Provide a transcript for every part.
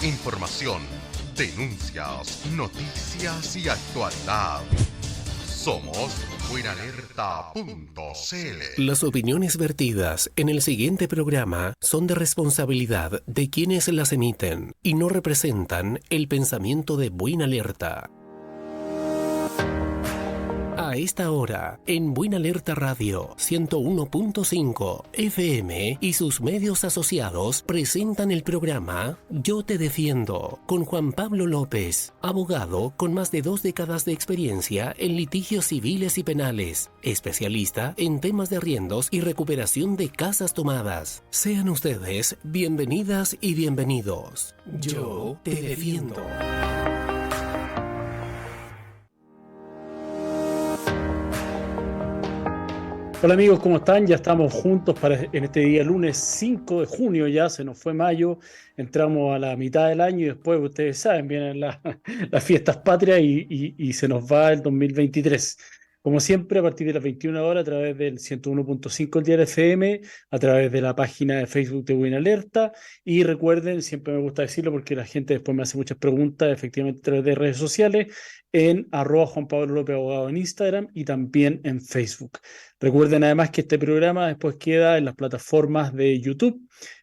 Información, denuncias, noticias y actualidad. Somos buenalerta.cl. Las opiniones vertidas en el siguiente programa son de responsabilidad de quienes las emiten y no representan el pensamiento de Buena Alerta. A esta hora, en Buena Alerta Radio 101.5 FM y sus medios asociados presentan el programa Yo te defiendo, con Juan Pablo López, abogado con más de 2 décadas de experiencia en litigios civiles y penales, especialista en temas de arriendos y recuperación de casas tomadas. Sean ustedes bienvenidas y bienvenidos. Yo te defiendo. Hola amigos, ¿cómo están? Ya estamos juntos en este día lunes 5 de junio, ya se nos fue mayo, entramos a la mitad del año y después, ustedes saben, vienen las fiestas patrias y se nos va el 2023. Como siempre, a partir de las 21 horas, a través del 101.5 el Diario FM, a través de la página de Facebook de Buena Alerta. Y recuerden, siempre me gusta decirlo porque la gente después me hace muchas preguntas, efectivamente a través de redes sociales, en @Juan Pablo López Abogado en Instagram y también en Facebook. Recuerden además que este programa después queda en las plataformas de YouTube,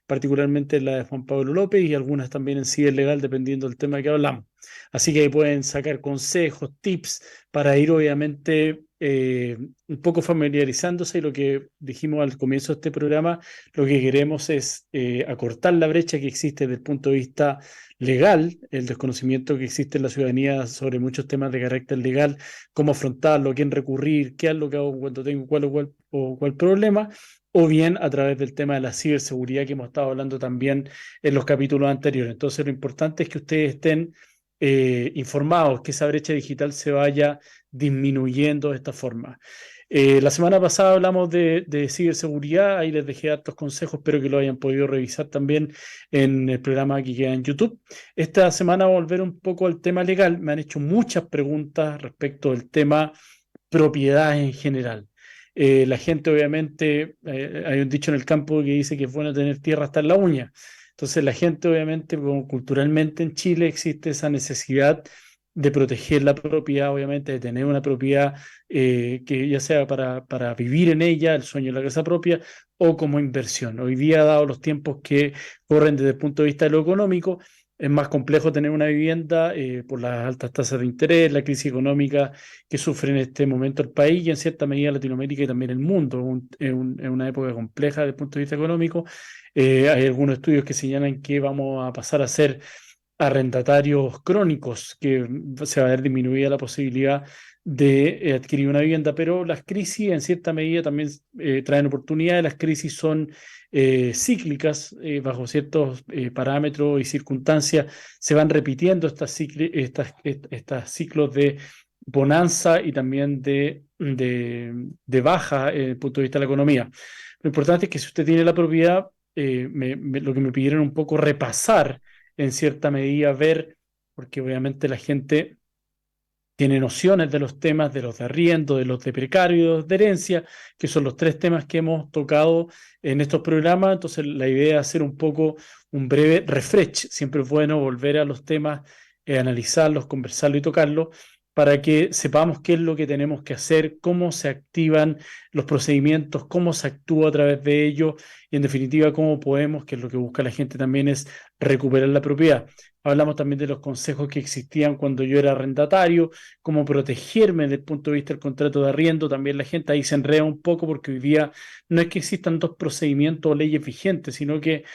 particularmente la de Juan Pablo López y algunas también en Ciberlegal, dependiendo del tema que hablamos. Así que ahí pueden sacar consejos, tips para ir obviamente un poco familiarizándose, y lo que dijimos al comienzo de este programa, lo que queremos es acortar la brecha que existe desde el punto de vista legal, el desconocimiento que existe en la ciudadanía sobre muchos temas de carácter legal, cómo afrontarlo, a quién recurrir, qué es lo que hago cuando tengo cuál problema, o bien a través del tema de la ciberseguridad que hemos estado hablando también en los capítulos anteriores. Entonces lo importante es que ustedes estén informados, que esa brecha digital se vaya disminuyendo de esta forma. La semana pasada hablamos de ciberseguridad, ahí les dejé hartos consejos, espero que lo hayan podido revisar también en el programa que queda en YouTube. Esta semana voy a volver un poco al tema legal, me han hecho muchas preguntas respecto del tema propiedad en general. La gente obviamente, hay un dicho en el campo que dice que es bueno tener tierra hasta en la uña. Entonces la gente obviamente, como culturalmente en Chile existe esa necesidad de proteger la propiedad, obviamente, de tener una propiedad que ya sea para vivir en ella, el sueño de la casa propia, o como inversión. Hoy día, dado los tiempos que corren desde el punto de vista de lo económico, es más complejo tener una vivienda por las altas tasas de interés, la crisis económica que sufre en este momento el país y en cierta medida Latinoamérica y también el mundo. Es una época compleja desde el punto de vista económico. Hay algunos estudios que señalan que vamos a pasar a ser arrendatarios crónicos, que se va a ver disminuida la posibilidad de adquirir una vivienda, pero las crisis en cierta medida también traen oportunidades. Las crisis son cíclicas, bajo ciertos parámetros y circunstancias se van repitiendo estas ciclos de bonanza y también de baja desde el punto de vista de la economía. Lo importante es que si usted tiene la propiedad, lo que me pidieron un poco repasar en cierta medida, ver, porque obviamente la gente tiene nociones de los temas de los de arriendo, de los de precario y de los de herencia, que son los 3 temas que hemos tocado en estos programas. Entonces la idea es hacer un poco un breve refresh. Siempre es bueno volver a los temas, analizarlos, conversarlos y tocarlos, para que sepamos qué es lo que tenemos que hacer, cómo se activan los procedimientos, cómo se actúa a través de ellos y en definitiva cómo podemos, que es lo que busca la gente también, es recuperar la propiedad. Hablamos también de los consejos que existían cuando yo era arrendatario, cómo protegerme desde el punto de vista del contrato de arriendo. También la gente ahí se enreda un poco porque hoy día no es que existan 2 procedimientos o leyes vigentes, sino que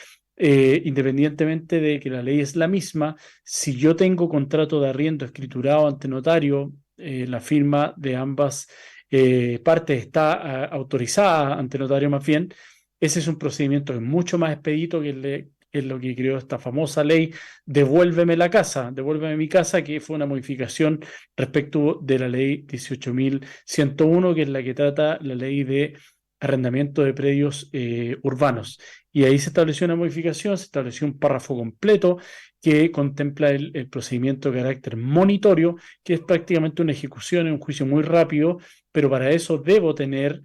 independientemente de que la ley es la misma, si yo tengo contrato de arriendo escriturado ante notario, la firma de ambas partes está autorizada ante notario más bien, ese es un procedimiento que es mucho más expedito que es lo que creó esta famosa ley Devuélveme la casa, devuélveme mi casa, que fue una modificación respecto de la ley 18.101, que es la que trata la ley de arrendamiento de predios urbanos. Y ahí se estableció una modificación, se estableció un párrafo completo que contempla el procedimiento de carácter monitorio, que es prácticamente una ejecución en un juicio muy rápido, pero para eso debo tener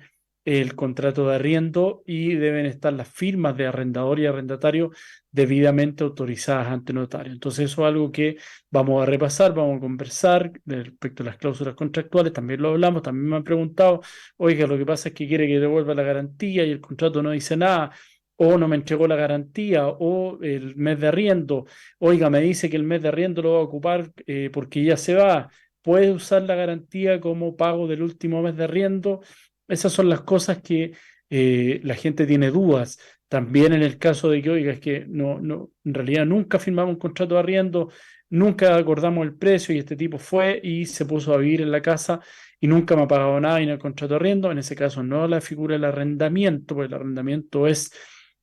el contrato de arriendo y deben estar las firmas de arrendador y arrendatario debidamente autorizadas ante notario. Entonces eso es algo que vamos a repasar, vamos a conversar respecto a las cláusulas contractuales, también lo hablamos, también me han preguntado, oiga, lo que pasa es que quiere que devuelva la garantía y el contrato no dice nada, o no me entregó la garantía, o el mes de arriendo, oiga, me dice que el mes de arriendo lo va a ocupar porque ya se va, puede usar la garantía como pago del último mes de arriendo. Esas son las cosas que la gente tiene dudas. También en el caso de que, oiga, es que en realidad nunca firmamos un contrato de arriendo, nunca acordamos el precio y este tipo fue y se puso a vivir en la casa y nunca me ha pagado nada en el contrato de arriendo. En ese caso no la figura del arrendamiento, porque el arrendamiento es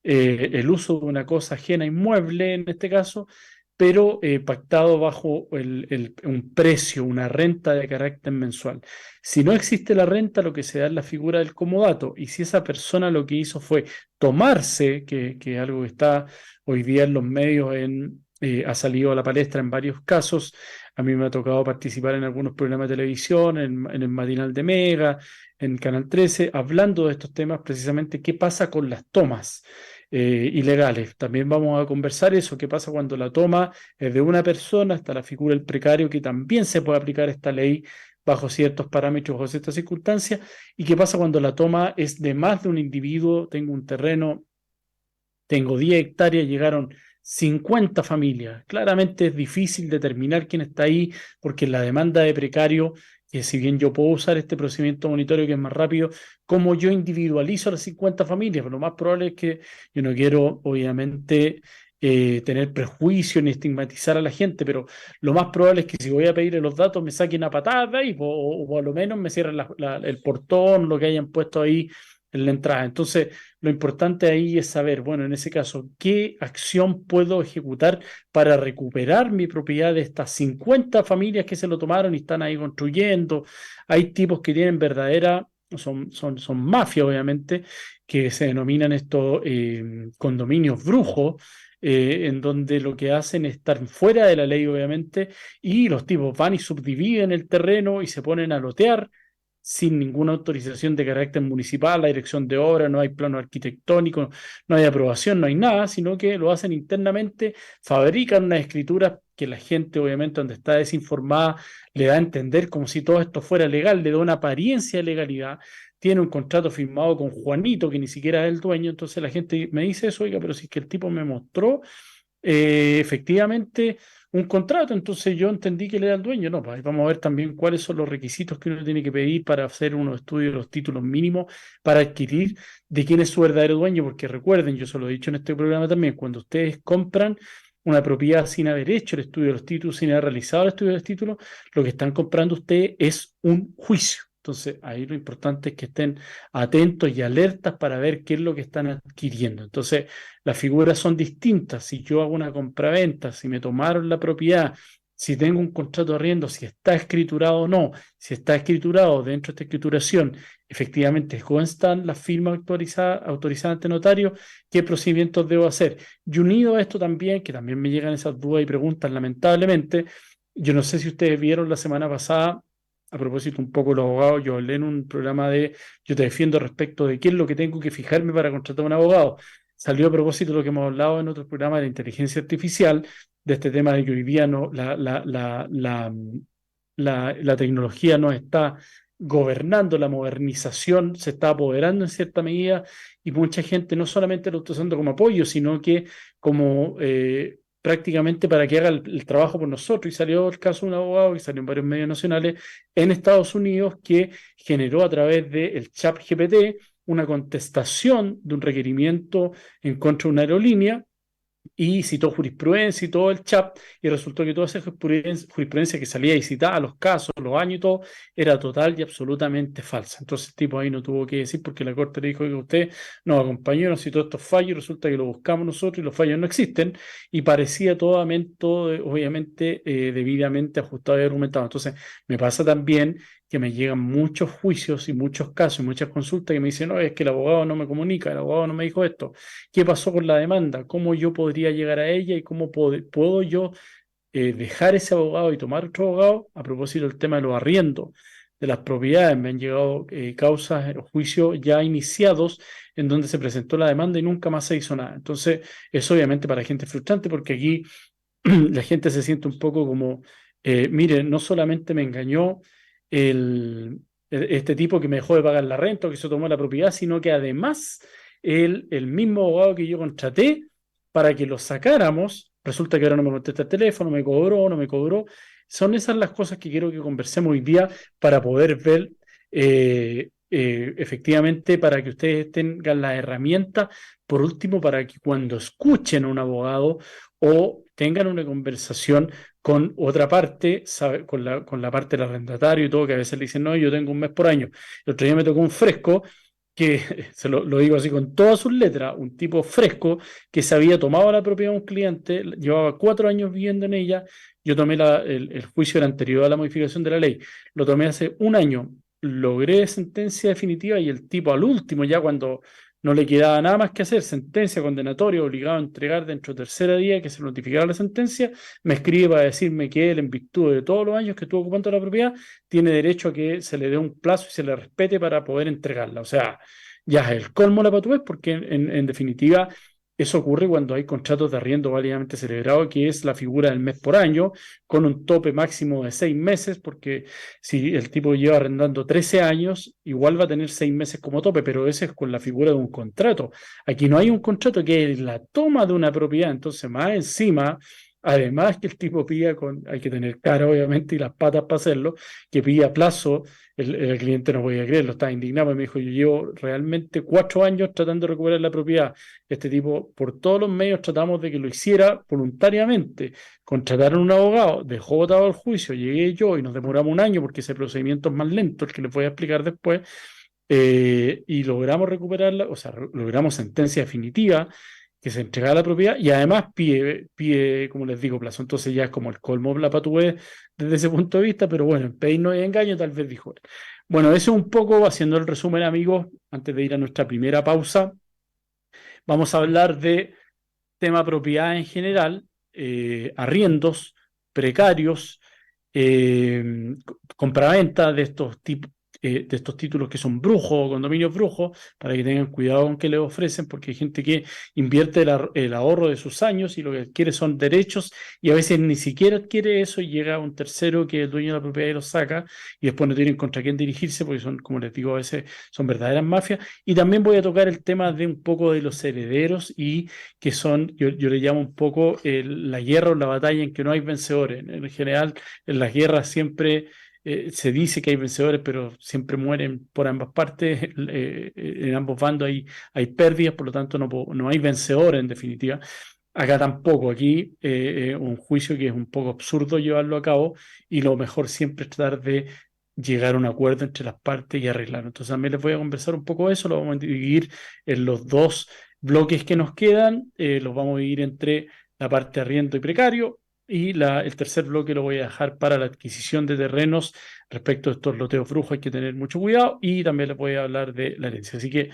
el uso de una cosa ajena inmueble en este caso, pero pactado bajo un precio, una renta de carácter mensual. Si no existe la renta, lo que se da es la figura del comodato, y si esa persona lo que hizo fue tomarse, que es algo que está hoy día en los medios, ha salido a la palestra en varios casos, a mí me ha tocado participar en algunos programas de televisión, en el matinal de Mega, en Canal 13, hablando de estos temas, precisamente qué pasa con las tomas ilegales. También vamos a conversar eso, qué pasa cuando la toma es de una persona, hasta la figura del precario, que también se puede aplicar esta ley bajo ciertos parámetros, bajo ciertas circunstancias, y qué pasa cuando la toma es de más de un individuo, tengo un terreno, tengo 10 hectáreas, llegaron 50 familias. Claramente es difícil determinar quién está ahí, porque la demanda de precario, que si bien yo puedo usar este procedimiento monitorio que es más rápido, como yo individualizo a las 50 familias, pero lo más probable es que yo no quiero, obviamente, tener prejuicio ni estigmatizar a la gente, pero lo más probable es que si voy a pedirle los datos me saquen a patadas de ahí, o a lo menos me cierren el portón, lo que hayan puesto ahí en la entrada. Entonces, lo importante ahí es saber, bueno, en ese caso, ¿qué acción puedo ejecutar para recuperar mi propiedad de estas 50 familias que se lo tomaron y están ahí construyendo? Hay tipos que tienen verdadera, son mafias, obviamente, que se denominan estos condominios brujos. En donde lo que hacen es estar fuera de la ley, obviamente, y los tipos van y subdividen el terreno y se ponen a lotear sin ninguna autorización de carácter municipal, la dirección de obra, no hay plano arquitectónico, no hay aprobación, no hay nada, sino que lo hacen internamente, fabrican unas escrituras que la gente, obviamente, donde está desinformada, le da a entender como si todo esto fuera legal, le da una apariencia de legalidad, tiene un contrato firmado con Juanito, que ni siquiera es el dueño, entonces la gente me dice eso, oiga, pero si es que el tipo me mostró efectivamente un contrato, entonces yo entendí que él era el dueño. No, pues vamos a ver también cuáles son los requisitos que uno tiene que pedir para hacer unos estudios de los títulos mínimos para adquirir de quién es su verdadero dueño, porque recuerden, yo se lo he dicho en este programa también, cuando ustedes compran una propiedad sin haber hecho el estudio de los títulos, sin haber realizado el estudio de los títulos, lo que están comprando ustedes es un juicio. Entonces, ahí lo importante es que estén atentos y alertas para ver qué es lo que están adquiriendo. Entonces, las figuras son distintas. Si yo hago una compraventa, si me tomaron la propiedad, si tengo un contrato de arriendo, si está escriturado o no, si está escriturado dentro de esta escrituración, efectivamente constan las firmas autorizadas ante notario, qué procedimientos debo hacer. Y unido a esto también, que también me llegan esas dudas y preguntas, lamentablemente, yo no sé si ustedes vieron la semana pasada, a propósito un poco de los abogados, yo hablé en un programa de Yo te defiendo respecto de qué es lo que tengo que fijarme para contratar a un abogado. Salió a propósito de lo que hemos hablado en otros programas de la inteligencia artificial, de este tema de que hoy día no, la tecnología nos está gobernando, la modernización se está apoderando en cierta medida y mucha gente no solamente lo está usando como apoyo, sino que como prácticamente para que haga el trabajo por nosotros. Y salió el caso de un abogado que salió en varios medios nacionales en Estados Unidos que generó a través del chat GPT una contestación de un requerimiento en contra de una aerolínea y citó jurisprudencia y todo el chat, y resultó que toda esa jurisprudencia que salía y citaba los casos, los años y todo, era total y absolutamente falsa. Entonces el tipo ahí no tuvo que decir porque la corte le dijo que usted nos acompañó, nos citó estos fallos, y resulta que lo buscamos nosotros y los fallos no existen, y parecía todo obviamente debidamente ajustado y argumentado. Entonces me pasa también que me llegan muchos juicios y muchos casos y muchas consultas que me dicen, no, es que el abogado no me comunica, el abogado no me dijo esto. ¿Qué pasó con la demanda? ¿Cómo yo podría llegar a ella y cómo puedo yo dejar ese abogado y tomar otro abogado? A propósito del tema de los arriendos. de las propiedades. Me han llegado causas, juicios ya iniciados en donde se presentó la demanda y nunca más se hizo nada. Entonces, es obviamente para la gente frustrante porque aquí la gente se siente un poco como, mire, no solamente me engañó este tipo que me dejó de pagar la renta o que se tomó la propiedad, sino que además el mismo abogado que yo contraté para que lo sacáramos, resulta que ahora no me contesta el teléfono, me cobró, no me cobró. Son esas las cosas que quiero que conversemos hoy día para poder ver efectivamente, para que ustedes tengan las herramientas, por último, para que cuando escuchen a un abogado o tengan una conversación con otra parte, con la parte del arrendatario y todo, que a veces le dicen, no, yo tengo un mes por año. El otro día me tocó un fresco que, lo digo así con todas sus letras, un tipo fresco que se había tomado la propiedad de un cliente, llevaba 4 años viviendo en ella. Yo tomé el juicio era anterior a la modificación de la ley, lo tomé hace un año, logré sentencia definitiva y el tipo al último, ya cuando no le quedaba nada más que hacer, sentencia condenatoria, obligado a entregar dentro del tercer día que se notificara la sentencia, me escribe para decirme que él, en virtud de todos los años que estuvo ocupando la propiedad, tiene derecho a que se le dé un plazo y se le respete para poder entregarla. O sea, ya es el colmo la patudez, porque en definitiva eso ocurre cuando hay contratos de arriendo válidamente celebrados, que es la figura del mes por año, con un tope máximo de 6 meses, porque si el tipo lleva arrendando 13 años, igual va a tener 6 meses como tope, pero ese es con la figura de un contrato. Aquí no hay un contrato, que es la toma de una propiedad. Entonces, más encima, además que el tipo pida, hay que tener cara obviamente y las patas para hacerlo, que pida plazo. El cliente no podía creerlo, estaba indignado y me dijo, yo llevo realmente 4 años tratando de recuperar la propiedad. Este tipo, por todos los medios tratamos de que lo hiciera voluntariamente. Contrataron un abogado, dejó votado el juicio, llegué yo y nos demoramos un año porque ese procedimiento es más lento, el que les voy a explicar después, y logramos recuperarla, o sea, logramos sentencia definitiva, que se entregara la propiedad y además pide, como les digo, plazo. Entonces ya es como el colmo de la patudez desde ese punto de vista, pero bueno, en pedir no hay engaño, tal vez dijo él. Bueno, eso un poco, haciendo el resumen, amigos, antes de ir a nuestra primera pausa, vamos a hablar de tema propiedad en general, arriendos, precarios, compraventa de estos tipos, de estos títulos que son brujos o condominios brujos, para que tengan cuidado con qué les ofrecen, porque hay gente que invierte el ahorro de sus años y lo que quiere son derechos y a veces ni siquiera adquiere eso y llega un tercero que es el dueño de la propiedad y lo saca y después no tienen contra quién dirigirse porque son, como les digo, a veces son verdaderas mafias. Y también voy a tocar el tema de un poco de los herederos y que son, yo le llamo un poco la guerra o la batalla en que no hay vencedores. En general, en las guerras siempre se dice que hay vencedores, pero siempre mueren por ambas partes. En ambos bandos hay pérdidas, por lo tanto no hay vencedores en definitiva. Acá tampoco, aquí un juicio que es un poco absurdo llevarlo a cabo y lo mejor siempre es tratar de llegar a un acuerdo entre las partes y arreglarlo. Entonces también les voy a conversar un poco de eso, lo vamos a dividir en los dos bloques que nos quedan, los vamos a dividir entre la parte arriendo y precario, y el tercer bloque lo voy a dejar para la adquisición de terrenos. Respecto a estos loteos brujos hay que tener mucho cuidado y también les voy a hablar de la herencia. Así que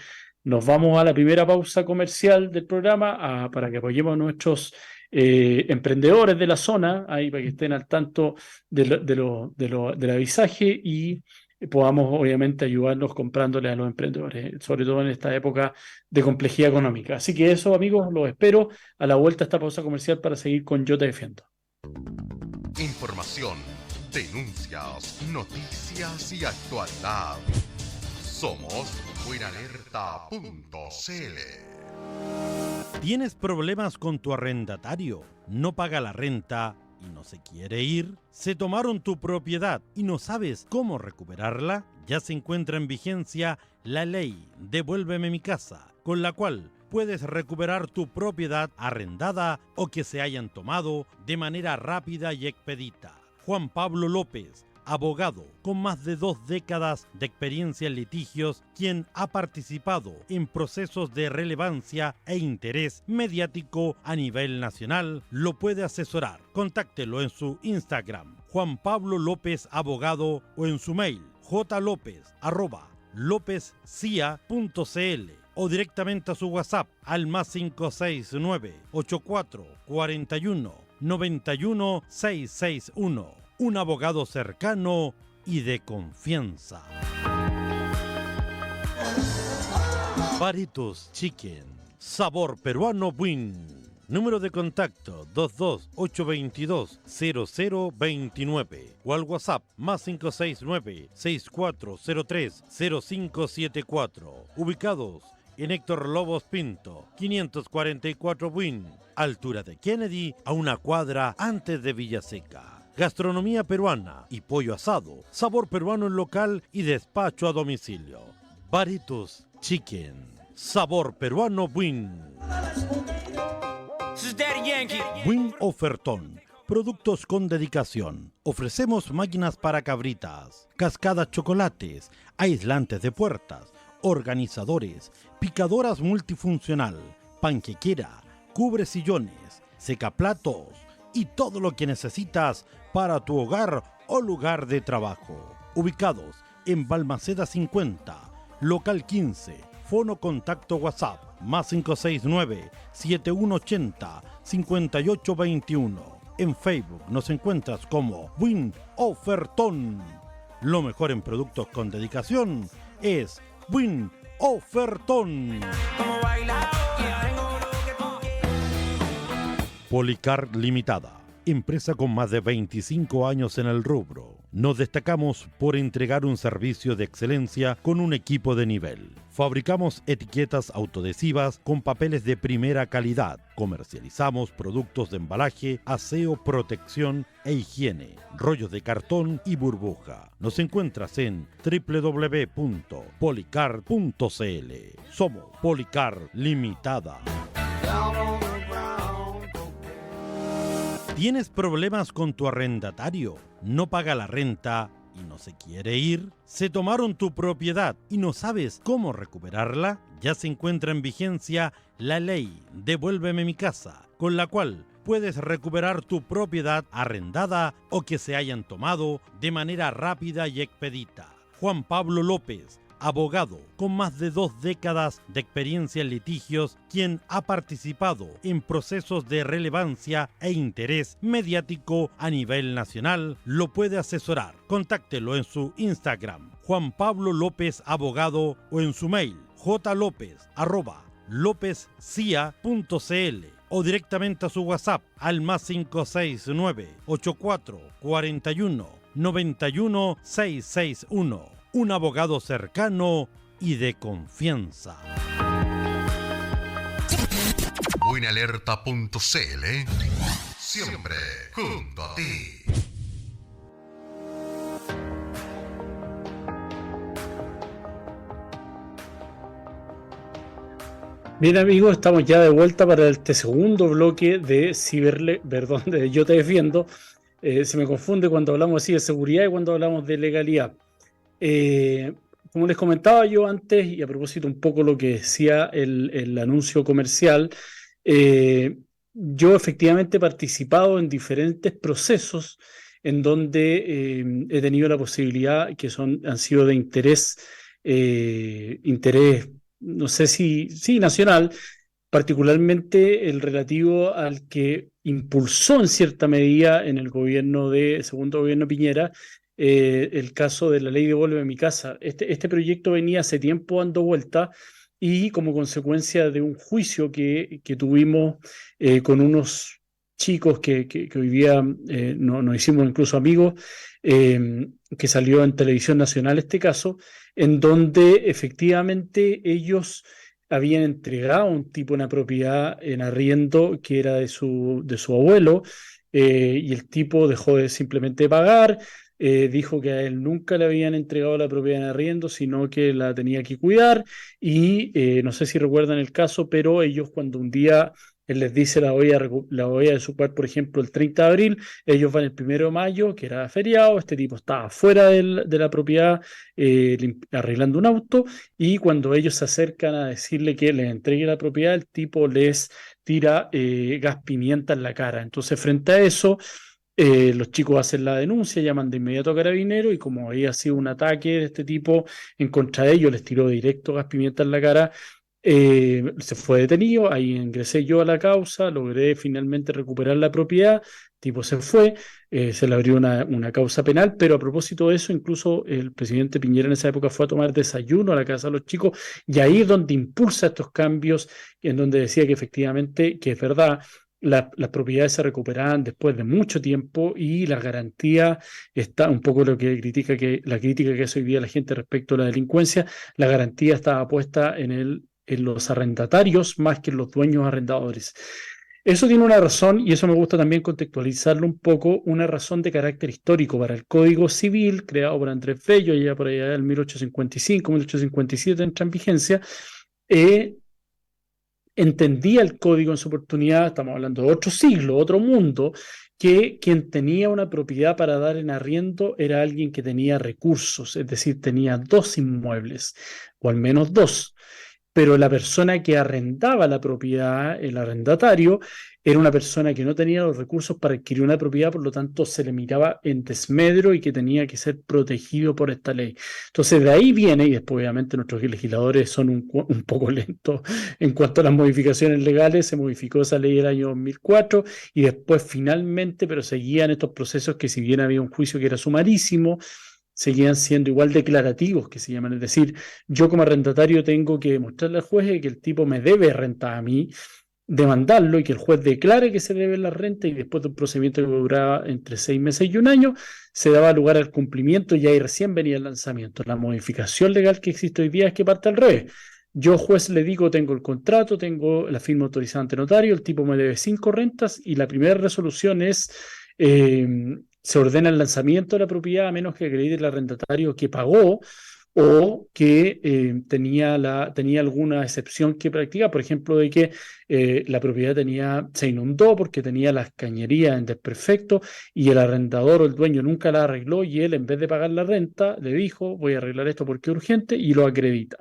nos vamos a la primera pausa comercial del programa para que apoyemos a nuestros emprendedores de la zona, ahí para que estén al tanto del avisaje y podamos obviamente ayudarnos comprándole a los emprendedores, sobre todo en esta época de complejidad económica. Así que eso, amigos, los espero a la vuelta a esta pausa comercial para seguir con Yo Te Defiendo. Información, denuncias, noticias y actualidad. Somos buenalerta.cl. ¿Tienes problemas con tu arrendatario? ¿No paga la renta y no se quiere ir? ¿Se tomaron tu propiedad y no sabes cómo recuperarla? Ya se encuentra en vigencia la ley Devuélveme mi casa, con la cual puedes recuperar tu propiedad arrendada o que se hayan tomado de manera rápida y expedita. Juan Pablo López, abogado con más de 2 décadas de experiencia en litigios, quien ha participado en procesos de relevancia e interés mediático a nivel nacional, lo puede asesorar. Contáctelo en su Instagram, Juan Pablo López Abogado, o en su mail, jlopez@lopezcia.cl, o directamente a su WhatsApp al +569 84 41 91 661. Un abogado cercano y de confianza. Baritos Chicken, sabor peruano Buin. Número de contacto 22822-0029 o al WhatsApp más 569-6403-0574. Ubicados en Héctor Lobos Pinto, 544 Buin, altura de Kennedy, a una cuadra antes de Villaseca. Gastronomía peruana y pollo asado, sabor peruano en local y despacho a domicilio. Baritos Chicken, sabor peruano Buin. Buin Ofertón, productos con dedicación. Ofrecemos máquinas para cabritas, cascadas chocolates, aislantes de puertas, organizadores, picadoras multifuncional, panquequera, cubre sillones, secaplatos y todo lo que necesitas para tu hogar o lugar de trabajo. Ubicados en Balmaceda 50, local 15, fono contacto WhatsApp más 569-7180-5821. En Facebook nos encuentras como Buin Ofertón. Lo mejor en productos con dedicación es Buin Ofertón. Policar Limitada, empresa con más de 25 años en el rubro. Nos destacamos por entregar un servicio de excelencia con un equipo de nivel. Fabricamos etiquetas autoadhesivas con papeles de primera calidad. Comercializamos productos de embalaje, aseo, protección e higiene, rollos de cartón y burbuja. Nos encuentras en www.policar.cl. Somos Policar Limitada. ¿Tienes problemas con tu arrendatario? ¿No paga la renta y no se quiere ir? ¿Se tomaron tu propiedad y no sabes cómo recuperarla? Ya se encuentra en vigencia la ley Devuélveme mi casa, con la cual puedes recuperar tu propiedad arrendada o que se hayan tomado de manera rápida y expedita. Juan Pablo López, abogado con más de 2 décadas de experiencia en litigios, quien ha participado en procesos de relevancia e interés mediático a nivel nacional, lo puede asesorar. Contáctelo en su Instagram, Juan Pablo López Abogado, o en su mail, jlopez@lopezcia.cl, o directamente a su WhatsApp al más 569-8441-91-661. Un abogado cercano y de confianza. Buinalerta.cl, siempre junto a ti. Bien amigos, estamos ya de vuelta para este segundo bloque de de Yo Te Defiendo. Se me confunde cuando hablamos así de seguridad y cuando hablamos de legalidad. Como les comentaba yo antes, y a propósito un poco lo que decía el anuncio comercial, yo efectivamente he participado en diferentes procesos en donde he tenido la posibilidad, han sido de interés, no sé si nacional, particularmente el relativo al que impulsó en cierta medida en el segundo gobierno Piñera, el caso de la ley Devuélveme mi casa. Este proyecto venía hace tiempo dando vuelta y como consecuencia de un juicio que tuvimos con unos chicos que hoy día nos hicimos incluso amigos, que salió en Televisión Nacional este caso, en donde efectivamente ellos habían entregado a un tipo una propiedad en arriendo que era de su abuelo, y el tipo dejó de simplemente pagar. Dijo que a él nunca le habían entregado la propiedad en arriendo, sino que la tenía que cuidar, y no sé si recuerdan el caso, pero ellos cuando un día él les dice la voy a desocupar, por ejemplo, el 30 de abril, ellos van el 1 de mayo, que era feriado, este tipo estaba fuera de la propiedad arreglando un auto, y cuando ellos se acercan a decirle que les entregue la propiedad, el tipo les tira gas pimienta en la cara. Entonces, frente a eso, los chicos hacen la denuncia, llaman de inmediato a Carabineros, y como había sido un ataque de este tipo en contra de ellos, les tiró directo gas pimienta en la cara. Se fue detenido, ahí ingresé yo a la causa, logré finalmente recuperar la propiedad, el tipo se fue, se le abrió una causa penal, pero a propósito de eso, incluso el presidente Piñera en esa época fue a tomar desayuno a la casa de los chicos, y ahí es donde impulsa estos cambios, en donde decía que efectivamente, que es verdad, las propiedades se recuperaban después de mucho tiempo y la garantía está un poco lo que critica, que la crítica que hace hoy día la gente respecto a la delincuencia, la garantía estaba puesta en los arrendatarios más que en los dueños arrendadores. Eso tiene una razón, y eso me gusta también contextualizarlo un poco, una razón de carácter histórico para el Código Civil, creado por Andrés Bello, ya por allá del 1855, 1857 entra en vigencia. eh, Entendía el código en su oportunidad, estamos hablando de otro siglo, otro mundo, que quien tenía una propiedad para dar en arriendo era alguien que tenía recursos, es decir, tenía dos inmuebles, o al menos dos, pero la persona que arrendaba la propiedad, el arrendatario, era una persona que no tenía los recursos para adquirir una propiedad, por lo tanto se le miraba en desmedro y que tenía que ser protegido por esta ley. Entonces de ahí viene, y después obviamente nuestros legisladores son un poco lentos en cuanto a las modificaciones legales, se modificó esa ley el año 2004 y después finalmente, pero seguían estos procesos que si bien había un juicio que era sumarísimo, seguían siendo igual declarativos, que se llaman. Es decir, yo como arrendatario tengo que demostrarle al juez que el tipo me debe renta a mí, demandarlo y que el juez declare que se debe la renta y después de un procedimiento que duraba entre 6 meses y un año, se daba lugar al cumplimiento y ahí recién venía el lanzamiento. La modificación legal que existe hoy día es que parte al revés. Yo, juez, le digo, tengo el contrato, tengo la firma autorizada ante notario, el tipo me debe 5 rentas y la primera resolución es eh, se ordena el lanzamiento de la propiedad a menos que acredite el arrendatario que pagó o que tenía alguna excepción que practica, por ejemplo, de que la propiedad se inundó porque tenía las cañerías en desperfecto y el arrendador o el dueño nunca la arregló y él, en vez de pagar la renta, le dijo, voy a arreglar esto porque es urgente y lo acredita.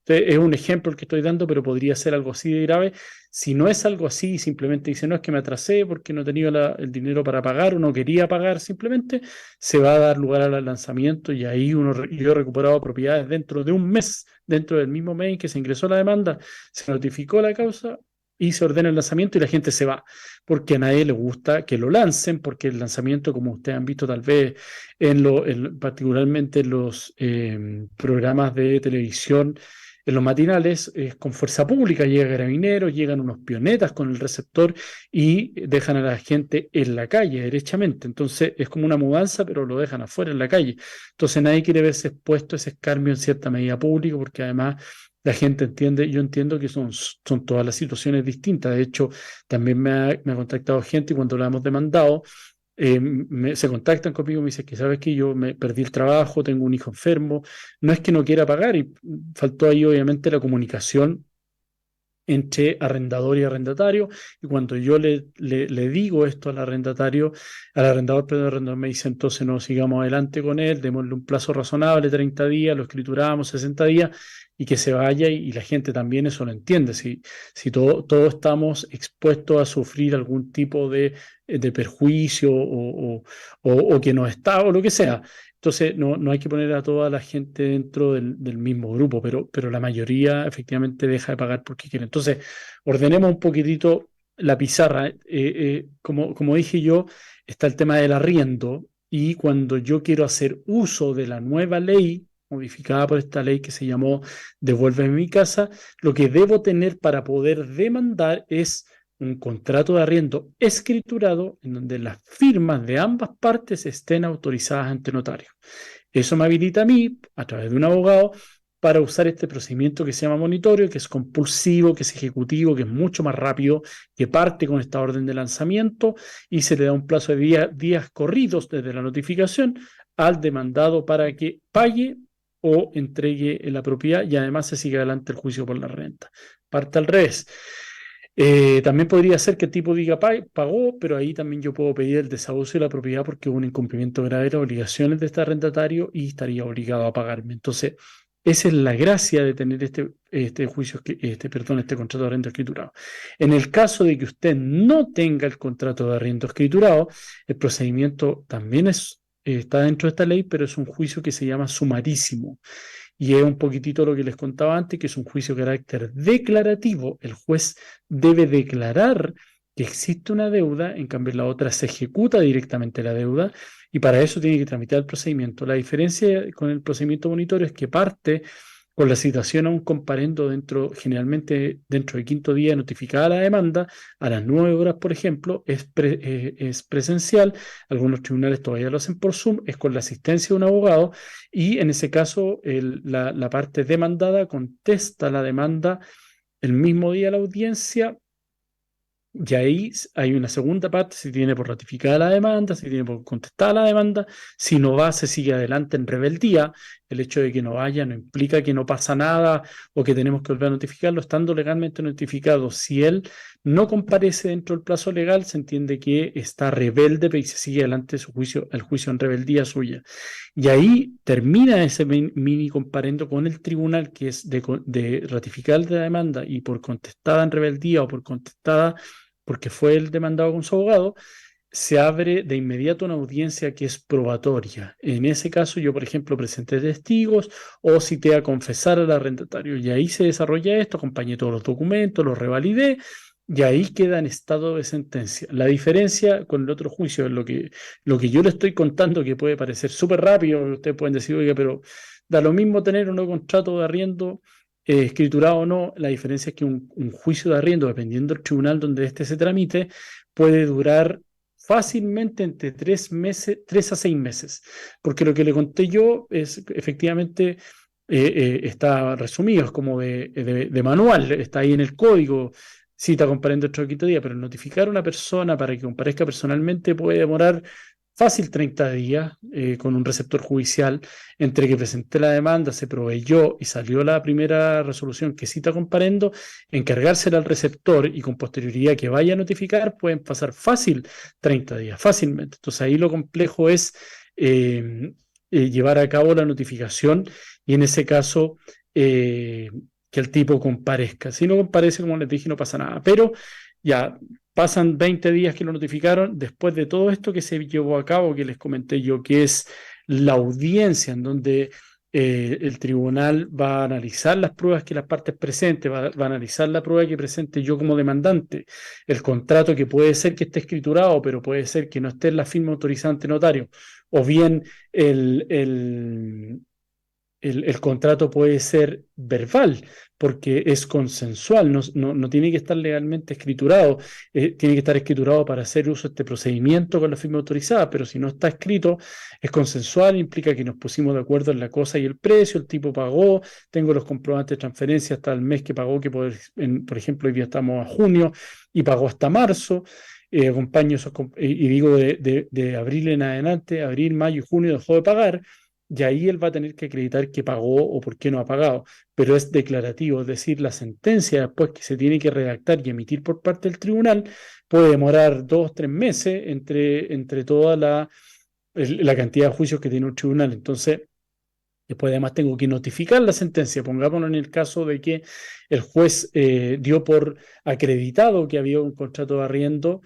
Entonces, es un ejemplo el que estoy dando, pero podría ser algo así de grave. Si no es algo así, simplemente dice, no, es que me atrasé porque no tenía el dinero para pagar o no quería pagar, simplemente se va a dar lugar al lanzamiento y ahí yo he recuperado propiedades dentro de un mes, dentro del mismo mes en que se ingresó la demanda, se notificó la causa y se ordena el lanzamiento y la gente se va, porque a nadie le gusta que lo lancen, porque el lanzamiento, como ustedes han visto tal vez particularmente en los programas de televisión, en los matinales es con fuerza pública, llega carabineros, llegan unos pionetas con el receptor y dejan a la gente en la calle, derechamente. Entonces es como una mudanza, pero lo dejan afuera en la calle. Entonces nadie quiere verse expuesto a ese escarnio en cierta medida pública, porque además la gente entiende, yo entiendo que son todas las situaciones distintas. De hecho, también me ha contactado gente y cuando lo hemos demandado, se contactan conmigo, me dicen que sabes que yo me perdí el trabajo, tengo un hijo enfermo, no es que no quiera pagar y faltó ahí obviamente la comunicación entre arrendador y arrendatario, y cuando yo le digo esto al arrendador, pero el arrendador me dice, entonces no sigamos adelante con él, démosle un plazo razonable, 30 días, lo escrituramos 60 días, y que se vaya, y la gente también eso lo entiende, si todos estamos expuestos a sufrir algún tipo de perjuicio o que nos está, o lo que sea. Entonces, no hay que poner a toda la gente dentro del mismo grupo, pero la mayoría efectivamente deja de pagar porque quiere. Entonces, ordenemos un poquitito la pizarra. Como dije yo, está el tema del arriendo y cuando yo quiero hacer uso de la nueva ley, modificada por esta ley que se llamó Devuélveme mi casa, lo que debo tener para poder demandar es un contrato de arriendo escriturado en donde las firmas de ambas partes estén autorizadas ante notario. Eso me habilita a mí, a través de un abogado, para usar este procedimiento que se llama monitorio, que es compulsivo, que es ejecutivo, que es mucho más rápido, que parte con esta orden de lanzamiento y se le da un plazo de días corridos desde la notificación al demandado para que pague o entregue la propiedad y además se siga adelante el juicio por la renta. Parte al revés. También podría ser que el tipo diga pagó, pero ahí también yo puedo pedir el desahucio de la propiedad porque hubo un incumplimiento grave de las obligaciones de este arrendatario y estaría obligado a pagarme. Entonces, esa es la gracia de tener este contrato de arrendo escriturado. En el caso de que usted no tenga el contrato de arrendo escriturado, el procedimiento también está dentro de esta ley, pero es un juicio que se llama sumarísimo. y es un poquitito lo que les contaba antes, que es un juicio de carácter declarativo. El juez debe declarar que existe una deuda, en cambio en la otra se ejecuta directamente la deuda, y para eso tiene que tramitar el procedimiento. La diferencia con el procedimiento monitorio es que parte con la citación a un comparendo generalmente dentro del quinto día notificada la demanda, a las 9 horas, por ejemplo, es presencial. Algunos tribunales todavía lo hacen por Zoom, es con la asistencia de un abogado, y en ese caso la parte demandada contesta la demanda el mismo día de la audiencia. Y ahí hay una segunda parte, si tiene por ratificada la demanda, si tiene por contestada la demanda. Si no va, se sigue adelante en rebeldía. El hecho de que no vaya no implica que no pasa nada o que tenemos que volver a notificarlo, estando legalmente notificado. Si él no comparece dentro del plazo legal, se entiende que está rebelde y se sigue adelante su juicio, el juicio en rebeldía suya. Y ahí termina ese mini comparendo con el tribunal, que es de ratificar la demanda y por contestada en rebeldía o por contestada porque fue el demandado con su abogado, se abre de inmediato una audiencia que es probatoria. En ese caso, yo, por ejemplo, presenté testigos o cité a confesar al arrendatario, y ahí se desarrolla esto, acompañé todos los documentos, los revalidé, y ahí queda en estado de sentencia. La diferencia con el otro juicio es lo que yo le estoy contando, que puede parecer súper rápido. Ustedes pueden decir, oiga, pero da lo mismo tener un nuevo contrato de arriendo escriturado o no. La diferencia es que un juicio de arriendo, dependiendo del tribunal donde este se tramite, puede durar fácilmente entre 3 a 6 meses, porque lo que le conté yo es efectivamente está resumido, es como de manual, está ahí en el código, cita comparendo otro quinto día, pero notificar a una persona para que comparezca personalmente puede demorar fácil 30 días con un receptor judicial. Entre que presenté la demanda, se proveyó y salió la primera resolución que cita comparendo, encargársela al receptor y con posterioridad que vaya a notificar, pueden pasar fácil 30 días, fácilmente. Entonces ahí lo complejo es llevar a cabo la notificación, y en ese caso que el tipo comparezca. Si no comparece, como les dije, no pasa nada. Pero ya pasan 20 días que lo notificaron, después de todo esto que se llevó a cabo, que les comenté yo, que es la audiencia en donde el tribunal va a analizar las pruebas que las partes presenten, va a analizar la prueba que presente yo como demandante, el contrato que puede ser que esté escriturado, pero puede ser que no esté en la firma autorizada ante notario, o bien el contrato puede ser verbal, porque es consensual, no tiene que estar legalmente escriturado, tiene que estar escriturado para hacer uso de este procedimiento con la firma autorizada, pero si no está escrito, es consensual, implica que nos pusimos de acuerdo en la cosa y el precio, el tipo pagó, tengo los comprobantes de transferencia hasta el mes que pagó, que por ejemplo hoy día estamos a junio y pagó hasta marzo. Acompaño esos, y digo de abril en adelante, abril, mayo y junio dejó de pagar, y ahí él va a tener que acreditar que pagó o por qué no ha pagado, pero es declarativo, es decir, la sentencia después que se tiene que redactar y emitir por parte del tribunal puede demorar 2 o 3 meses entre toda la cantidad de juicios que tiene un tribunal. Entonces, después además tengo que notificar la sentencia. Pongámonos en el caso de que el juez dio por acreditado que había un contrato de arriendo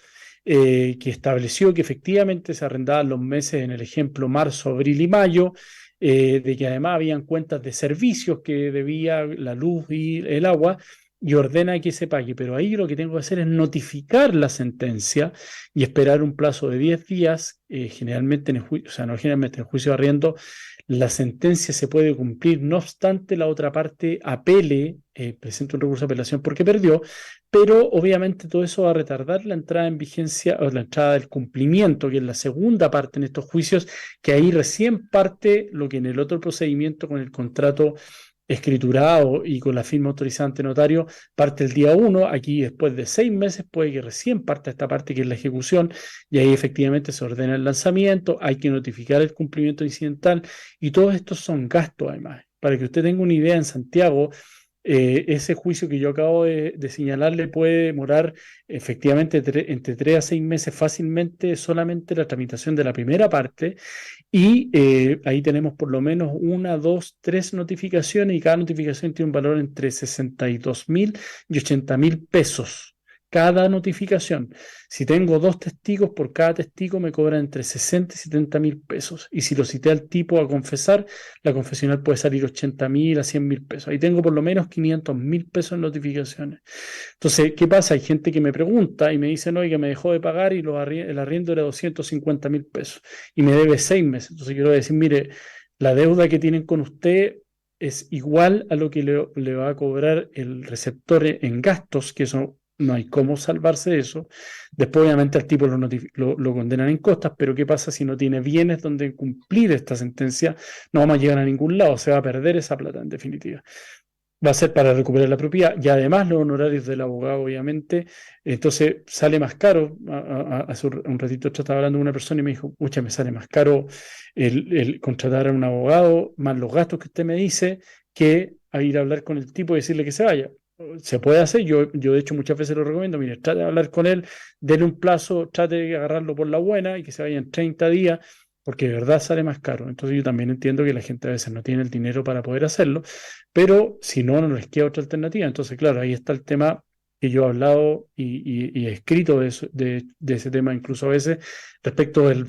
que estableció que efectivamente se arrendaban los meses, en el ejemplo marzo, abril y mayo, de que además habían cuentas de servicios que debía la luz y el agua, y ordena que se pague. Pero ahí lo que tengo que hacer es notificar la sentencia y esperar un plazo de 10 días, generalmente en el juicio, o sea, no generalmente en el juicio de arriendo, la sentencia se puede cumplir, no obstante la otra parte apele, presenta un recurso de apelación porque perdió, pero obviamente todo eso va a retardar la entrada en vigencia o la entrada del cumplimiento, que es la segunda parte en estos juicios, que ahí recién parte lo que en el otro procedimiento con el contrato escriturado y con la firma autorizada ante notario parte el día 1. Aquí después de 6 meses puede que recién parta esta parte que es la ejecución, y ahí efectivamente se ordena el lanzamiento, hay que notificar el cumplimiento incidental, y todos estos son gastos además. Para que usted tenga una idea, en Santiago ese juicio que yo acabo de señalarle puede demorar efectivamente entre 3 a 6 meses fácilmente, solamente la tramitación de la primera parte, y ahí tenemos por lo menos 1, 2, 3 notificaciones, y cada notificación tiene un valor entre 62.000 y 80.000 pesos. cada notificación. Si tengo 2 testigos, por cada testigo me cobran entre 60 y 70 mil pesos. Y si lo cité al tipo a confesar, la confesional puede salir 80 mil a 100 mil pesos. Ahí tengo por lo menos 500 mil pesos en notificaciones. Entonces, ¿qué pasa? Hay gente que me pregunta y me dice, no, oiga, me dejó de pagar y el arriendo era 250 mil pesos y me debe 6 meses. Entonces, quiero decir, mire, la deuda que tienen con usted es igual a lo que le va a cobrar el receptor en gastos, que eso no hay cómo salvarse de eso. Después, obviamente, al tipo lo condenan en costas, pero ¿qué pasa si no tiene bienes donde cumplir esta sentencia? No vamos a llegar a ningún lado, se va a perder esa plata en definitiva. Va a ser para recuperar la propiedad y además los honorarios del abogado, obviamente. Entonces sale más caro. Hace un ratito estaba hablando con una persona y me dijo, pucha, me sale más caro el contratar a un abogado, más los gastos que usted me dice, que a ir a hablar con el tipo y decirle que se vaya. Se puede hacer, yo de hecho muchas veces lo recomiendo, mire, trate de hablar con él, denle un plazo, trate de agarrarlo por la buena y que se vaya en 30 días, porque de verdad sale más caro. Entonces yo también entiendo que la gente a veces no tiene el dinero para poder hacerlo, pero si no, no les queda otra alternativa. Entonces, claro, ahí está el tema que yo he hablado y he escrito de ese tema incluso a veces, respecto del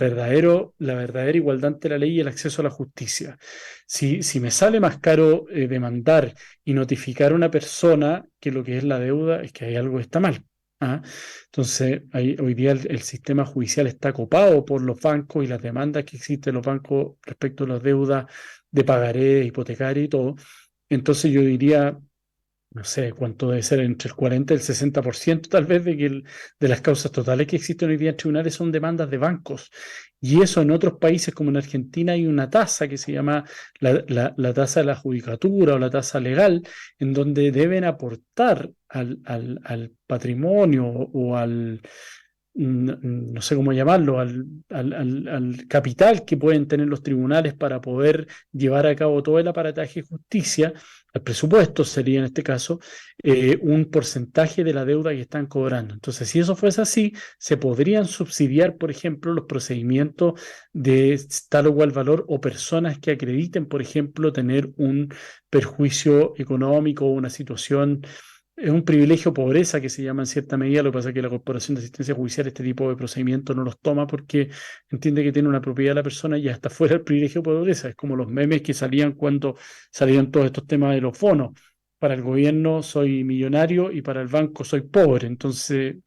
la verdadera igualdad ante la ley y el acceso a la justicia. Si me sale más caro demandar y notificar a una persona que lo que es la deuda, es que hay algo que está mal. ¿Ah? Entonces, hoy día el sistema judicial está copado por los bancos y las demandas que existen en los bancos respecto a las deudas de pagaré, hipotecaria y todo. Entonces yo diría, no sé cuánto debe ser, entre el 40 y el 60% tal vez de las causas totales que existen hoy día en tribunales son demandas de bancos. Y eso en otros países como en Argentina hay una tasa que se llama la tasa de la judicatura o la tasa legal, en donde deben aportar al patrimonio o no sé cómo llamarlo, al capital que pueden tener los tribunales para poder llevar a cabo todo el aparataje de justicia, al presupuesto sería en este caso, un porcentaje de la deuda que están cobrando. Entonces, si eso fuese así, se podrían subsidiar, por ejemplo, los procedimientos de tal o cual valor o personas que acrediten, por ejemplo, tener un perjuicio económico o una situación. Es un privilegio pobreza que se llama en cierta medida. Lo que pasa es que la Corporación de Asistencia Judicial este tipo de procedimientos no los toma porque entiende que tiene una propiedad la persona y ya está fuera del privilegio pobreza. Es como los memes que salían cuando salían todos estos temas de los bonos. Para el gobierno soy millonario y para el banco soy pobre. Entonces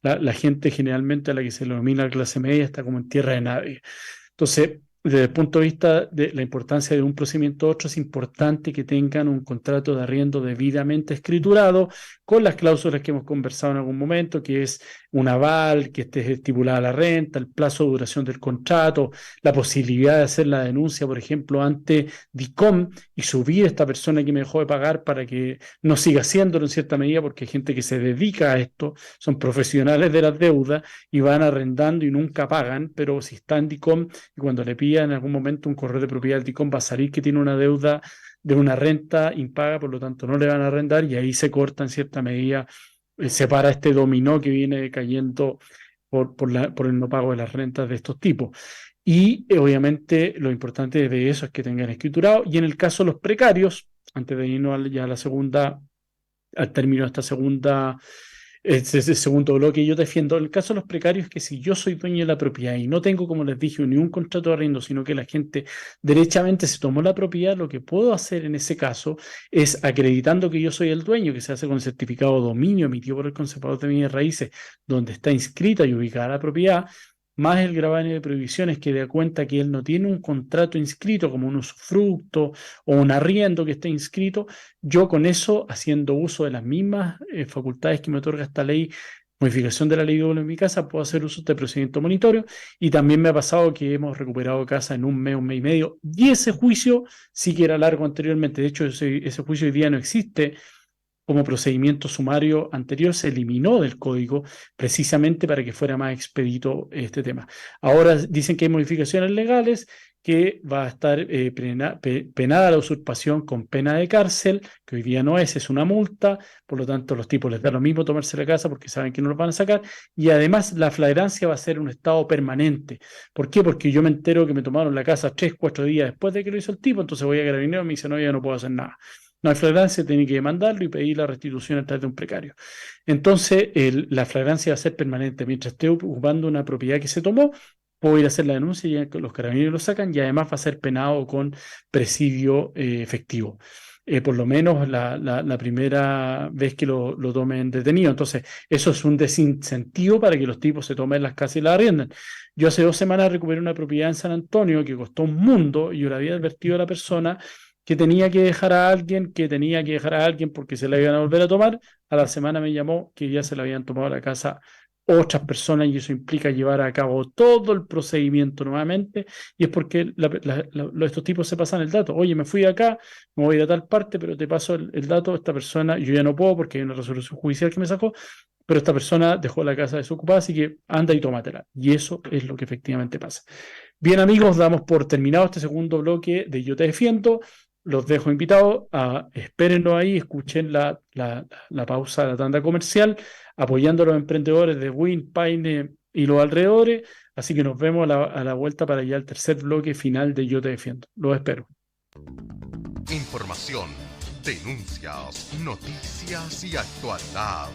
la gente generalmente a la que se le denomina la clase media está como en tierra de nadie. Entonces, desde el punto de vista de la importancia de un procedimiento a otro, es importante que tengan un contrato de arriendo debidamente escriturado con las cláusulas que hemos conversado en algún momento, que es un aval, que esté estipulada la renta, el plazo de duración del contrato, la posibilidad de hacer la denuncia, por ejemplo, ante DICOM y subir a esta persona que me dejó de pagar para que no siga haciéndolo en cierta medida, porque hay gente que se dedica a esto, son profesionales de las deudas y van arrendando y nunca pagan, pero si está en DICOM y cuando le pida en algún momento un correo de propiedad del DICOM va a salir que tiene una deuda de una renta impaga, por lo tanto no le van a arrendar y ahí se corta en cierta medida, se para este dominó que viene cayendo por el no pago de las rentas de estos tipos. Y obviamente lo importante de eso es que tengan escriturado. Y en el caso de los precarios, antes de irnos ya a la segunda, al término de esta segunda, ese segundo bloque, yo defiendo el caso de los precarios, que si yo soy dueño de la propiedad y no tengo, como les dije, ni un contrato de arriendo, sino que la gente derechamente se tomó la propiedad, lo que puedo hacer en ese caso es, acreditando que yo soy el dueño, que se hace con el certificado de dominio emitido por el Conservador de Bienes Raíces, donde está inscrita y ubicada la propiedad, más el gravamen de prohibiciones que da cuenta que él no tiene un contrato inscrito como un usufructo o un arriendo que esté inscrito, yo con eso, haciendo uso de las mismas facultades que me otorga esta ley, modificación de la ley de mi casa, puedo hacer uso de este procedimiento monitorio. Y también me ha pasado que hemos recuperado casa en un mes y medio, y ese juicio sí que era largo anteriormente. De hecho, ese juicio hoy día no existe como procedimiento sumario anterior, se eliminó del código precisamente para que fuera más expedito este tema. Ahora dicen que hay modificaciones legales, que va a estar penada la usurpación con pena de cárcel, que hoy día no es una multa, por lo tanto los tipos les da lo mismo tomarse la casa porque saben que no los van a sacar, y además la flagrancia va a ser un estado permanente. ¿Por qué? Porque yo me entero que me tomaron la casa 3, 4 días después de que lo hizo el tipo, entonces voy a Carabineros y me dice, no, ya no puedo hacer nada. No hay flagrancia, tiene que demandarlo y pedir la restitución a través de un precario. Entonces, la flagrancia va a ser permanente. Mientras esté ocupando una propiedad que se tomó, puedo ir a hacer la denuncia y ya que los carabineros lo sacan, y además va a ser penado con presidio efectivo. Por lo menos la primera vez que lo tomen detenido. Entonces, eso es un desincentivo para que los tipos se tomen las casas y las arrienden. Yo hace 2 semanas recuperé una propiedad en San Antonio que costó un mundo y yo le había advertido a la persona que tenía que dejar a alguien, porque se la iban a volver a tomar. A la semana me llamó que ya se la habían tomado a la casa otras personas y eso implica llevar a cabo todo el procedimiento nuevamente y es porque estos tipos se pasan el dato. Oye, me fui de acá, me voy a ir a tal parte, pero te paso el dato de esta persona, yo ya no puedo porque hay una resolución judicial que me sacó, pero esta persona dejó la casa desocupada, así que anda y tómatela. Y eso es lo que efectivamente pasa. Bien, amigos, damos por terminado este segundo bloque de Yo Te Defiendo. Los dejo invitados a espérenlo ahí, escuchen la pausa de la tanda comercial, apoyando a los emprendedores de Win, Paine y los alrededores. Así que nos vemos a la vuelta para ya el tercer bloque final de Yo Te Defiendo. Los espero. Información, denuncias, noticias y actualidad.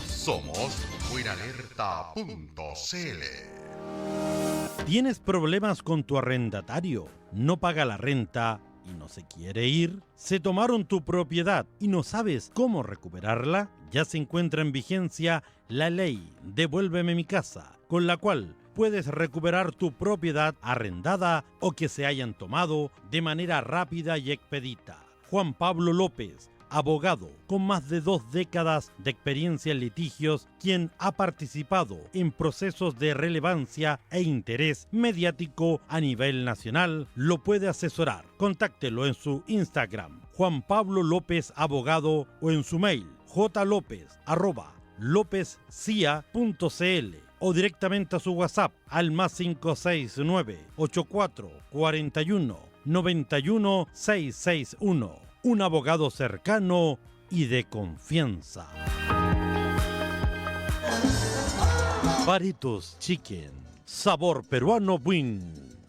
Somos buenalerta.cl. ¿Tienes problemas con tu arrendatario? ¿No paga la renta y no se quiere ir? ¿Se tomaron tu propiedad y no sabes cómo recuperarla? Ya se encuentra en vigencia la ley Devuélveme mi casa, con la cual puedes recuperar tu propiedad arrendada o que se hayan tomado de manera rápida y expedita. Juan Pablo López, abogado con más de 2 décadas de experiencia en litigios, quien ha participado en procesos de relevancia e interés mediático a nivel nacional, lo puede asesorar. Contáctelo en su Instagram, Juan Pablo López Abogado, o en su mail, jlopez@lopezcia.cl, o directamente a su WhatsApp al +569 84 41 91 661. Un abogado cercano y de confianza. Baritos Chicken, sabor peruano Buin.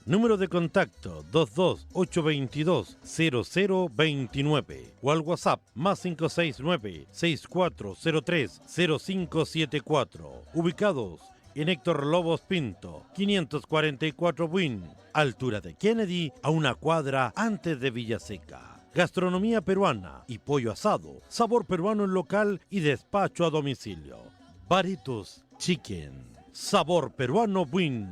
Número de contacto 228220029 o al WhatsApp +569 6403 0574. Ubicados en Héctor Lobos Pinto, 544 Buin, altura de Kennedy, a 1 cuadra antes de Villaseca. Gastronomía peruana y pollo asado, sabor peruano en local y despacho a domicilio. Baritos Chicken, sabor peruano Buin.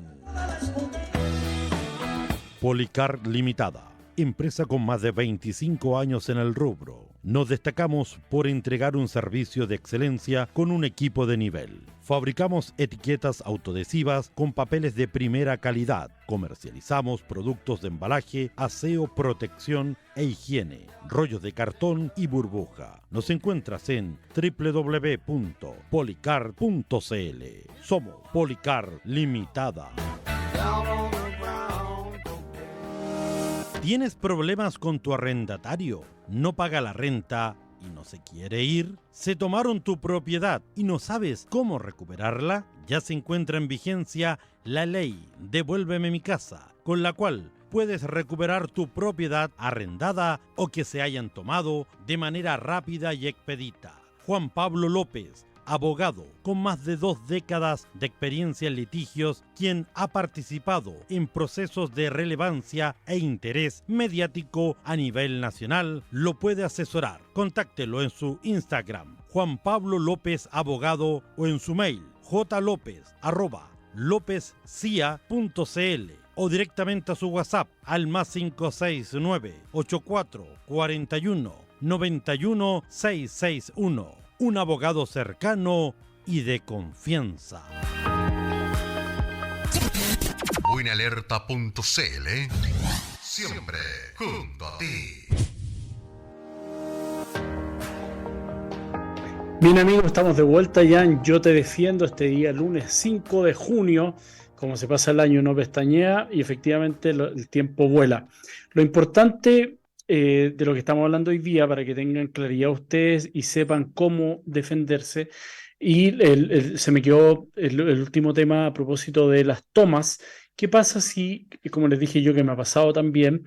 Policar Limitada, empresa con más de 25 años en el rubro. Nos destacamos por entregar un servicio de excelencia con un equipo de nivel. Fabricamos etiquetas autoadhesivas con papeles de primera calidad. Comercializamos productos de embalaje, aseo, protección e higiene, rollos de cartón y burbuja. Nos encuentras en www.policar.cl. Somos Policar Limitada. ¿Tienes problemas con tu arrendatario? ¿No paga la renta y no se quiere ir? ¿Se tomaron tu propiedad y no sabes cómo recuperarla? Ya se encuentra en vigencia la ley Devuélveme mi casa, con la cual puedes recuperar tu propiedad arrendada o que se hayan tomado de manera rápida y expedita. Juan Pablo López, abogado con más de 2 décadas de experiencia en litigios, quien ha participado en procesos de relevancia e interés mediático a nivel nacional, lo puede asesorar. Contáctelo en su Instagram, Juan Pablo López Abogado, o en su mail, jlopez@lopezcia.cl, o directamente a su WhatsApp al +569 84 41 91 661. Un abogado cercano y de confianza. buenalerta.cl, siempre junto a ti. Bien, amigos, estamos de vuelta ya en Yo Te Defiendo este día lunes 5 de junio. Como se pasa el año no pestañea y efectivamente el tiempo vuela. Lo importante de lo que estamos hablando hoy día, para que tengan claridad ustedes y sepan cómo defenderse. Y se me quedó el último tema a propósito de las tomas ¿Qué pasa si, como les dije yo que me ha pasado también,